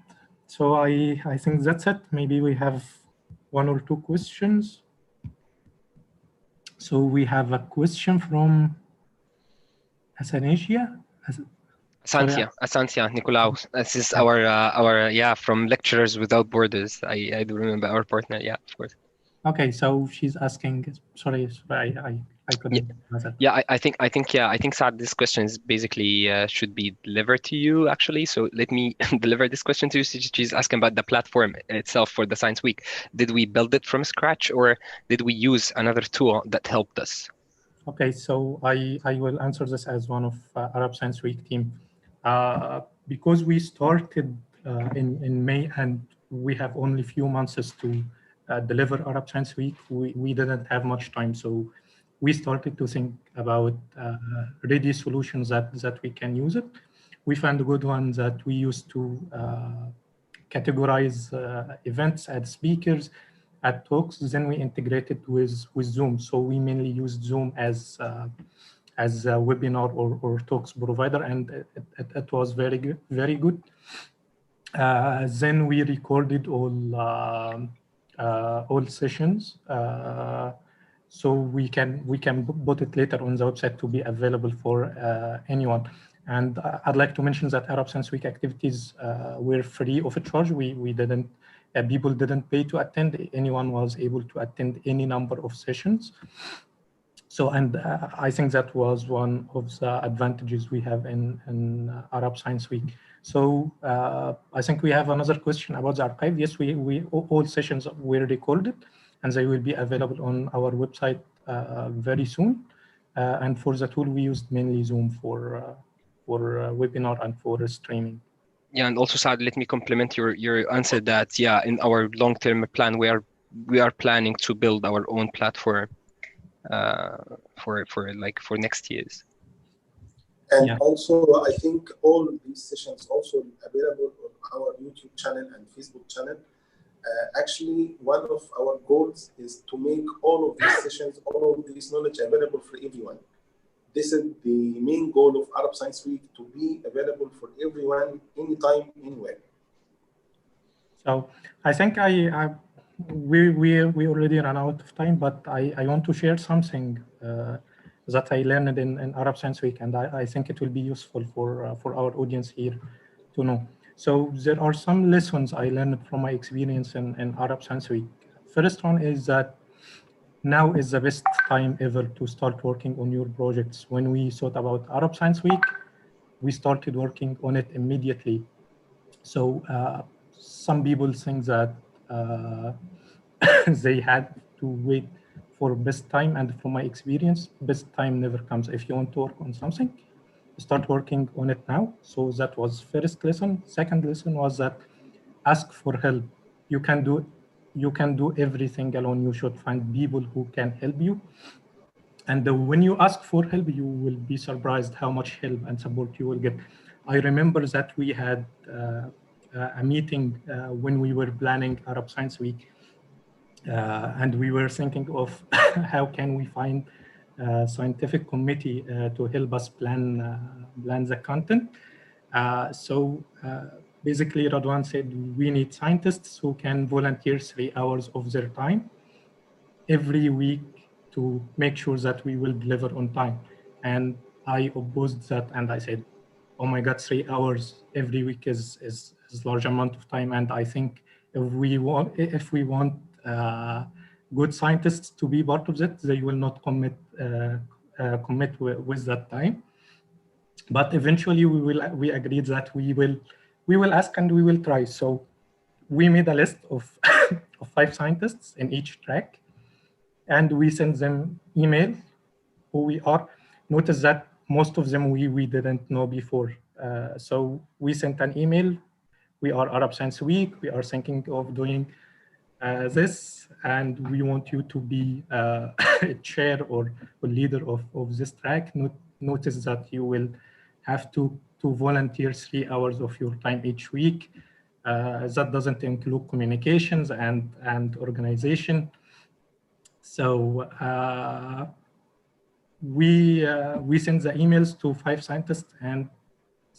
So I think that's it. Maybe we have 1 or 2 questions. So we have a question from Hasanasia. Asantia, Nicolaus. This is our from Lecturers Without Borders. I do remember our partner. Yeah, of course. Okay, so she's asking. Sorry, I couldn't. I think Saad, this question is basically should be delivered to you actually. So let me deliver this question to you. She's asking about the platform itself for the Science Week. Did we build it from scratch, or did we use another tool that helped us? Okay, so I will answer this as one of Arab Science Week team. Because we started in May and we have only few months to deliver Arab Science Week, we didn't have much time. So we started to think about ready solutions that we can use it. We found a good one that we used to categorize events as speakers, at talks, then we integrated with Zoom. So we mainly used Zoom as a webinar or talks provider, and it was very good. Then we recorded all sessions, so we can put it later on the website to be available for anyone. And I'd like to mention that Arab Science Week activities were free of charge. We didn't. People didn't pay to attend. Anyone was able to attend any number of sessions. So, and I think that was one of the advantages we have in Arab Science Week. So I think we have another question about the archive. Yes, all sessions were recorded and they will be available on our website very soon. And for the tool, we used mainly Zoom for webinar and for streaming. Yeah, and also Saad, let me complement your answer that in our long-term plan we are planning to build our own platform for next years. And also I think all these sessions also available on our YouTube channel and Facebook channel. Actually, one of our goals is to make all of these sessions, all of this knowledge available for everyone. This is the main goal of Arab Science Week, to be available for everyone, anytime, anywhere. So I think we already ran out of time, but I want to share something that I learned in Arab Science Week, and I think it will be useful for our audience here to know. So there are some lessons I learned from my experience in Arab Science Week. First one is that now is the best time ever to start working on your projects. When we thought about Arab Science Week, we started working on it immediately. So some people think that they had to wait for best time, and from my experience, best time never comes. If you want to work on something, start working on it now. So that was first lesson. Second lesson was that ask for help. You can do everything alone. You should find people who can help you. And when you ask for help, you will be surprised how much help and support you will get. I remember that we had a meeting when we were planning Arab Science Week, and we were thinking of how can we find a scientific committee to help us plan the content. So basically, Radwan said we need scientists who can volunteer 3 hours of their time every week to make sure that we will deliver on time. And I opposed that, and I said, oh my God, 3 hours every week is a large amount of time. And I think if we want good scientists to be part of it, they will not commit with that time. But eventually we agreed that we will ask and we will try. So we made a list of 5 scientists in each track, and we sent them email who we are. Notice that most of them we didn't know before. So we sent an email. We are Arab Science Week. We are thinking of doing this, and we want you to be a chair or leader of this track. Notice that you will have to volunteer 3 hours of your time each week. That doesn't include communications and organization. So we sent the emails to 5 scientists, and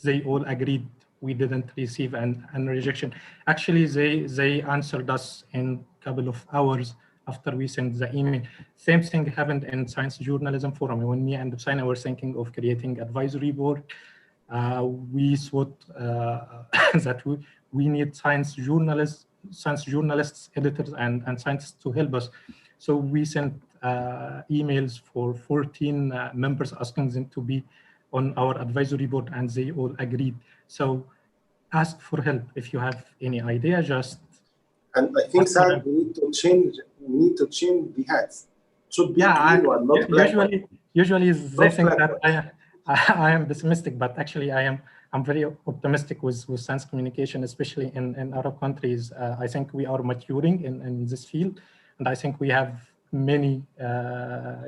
they all agreed. We didn't receive an rejection. Actually, they answered us in a couple of hours after we sent the email. Same thing happened in Science Journalism Forum. When me and Hussein were thinking of creating advisory board, we thought that we need science journalists, editors, and scientists to help us. So we sent emails for 14 members asking them to be on our advisory board, and they all agreed. So ask for help if you have any idea. Just and I think Saad, we need to change the hats. It should be green one, not black one. Usually they think that I am pessimistic, but actually I'm very optimistic with science communication, especially in Arab countries. I think we are maturing in this field, and I think we have many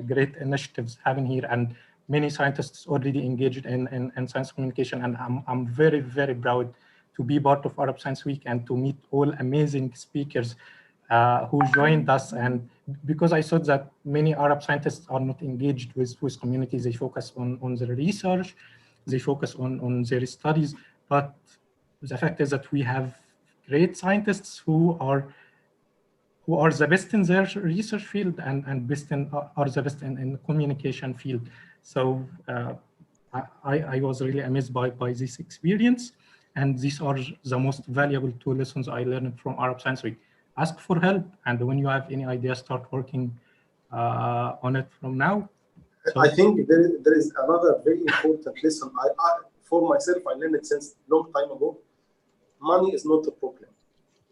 great initiatives happening here, and many scientists already engaged in science communication. And I'm very, very proud to be part of Arab Science Week and to meet all amazing speakers who joined us. And because I thought that many Arab scientists are not engaged with communities, they focus on their research, they focus on their studies. But the fact is that we have great scientists who are the best in their research field and are the best in communication field. So I was really amazed by this experience. And these are the most valuable 2 lessons I learned from Arab Science Week. Ask for help, and when you have any idea, start working on it from now. So I think there is another very important lesson. For myself, I learned it since a long time ago. Money is not a problem.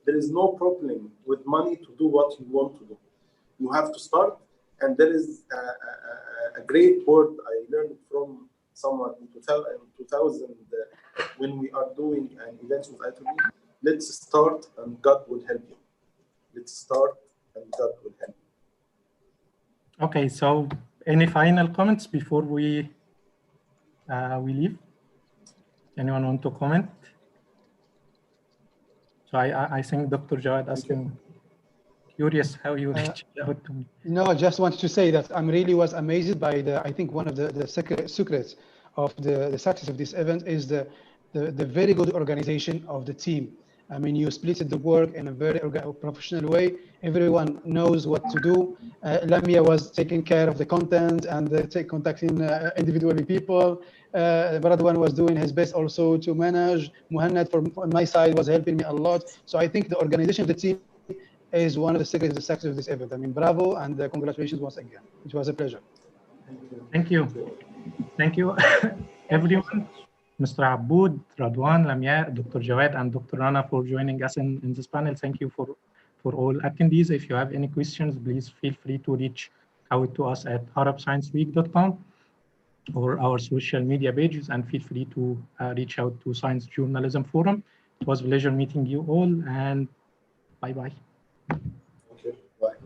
There is no problem with money to do what you want to do. You have to start, and there is a great word I learned from someone in 2000 when we are doing an event with IEEE. Let's start, and God will help you. Let's start, and God will help you. Okay, so any final comments before we leave? Anyone want to comment? So I think Dr. Jawad asking, curious how you reached out to me. No, I just wanted to say that I really was amazed by I think one of the secrets of the success of this event is the very good organization of the team. I mean, you split the work in a very professional way. Everyone knows what to do. Lamia was taking care of the content and contacting individually people. Radwan was doing his best also to manage. Muhannad from my side was helping me a lot. So I think the organization of the team is one of the secrets of the success of this event. I mean, bravo and congratulations once again. It was a pleasure. Thank you. Thank you, everyone. Mr. Aboud, Radwan, Lamia, Dr. Jawad, and Dr. Rana for joining us in this panel. Thank you for all attendees. If you have any questions, please feel free to reach out to us at arabscienceweek.com or our social media pages, and feel free to reach out to Science Journalism Forum. It was a pleasure meeting you all, and bye-bye. Okay, bye.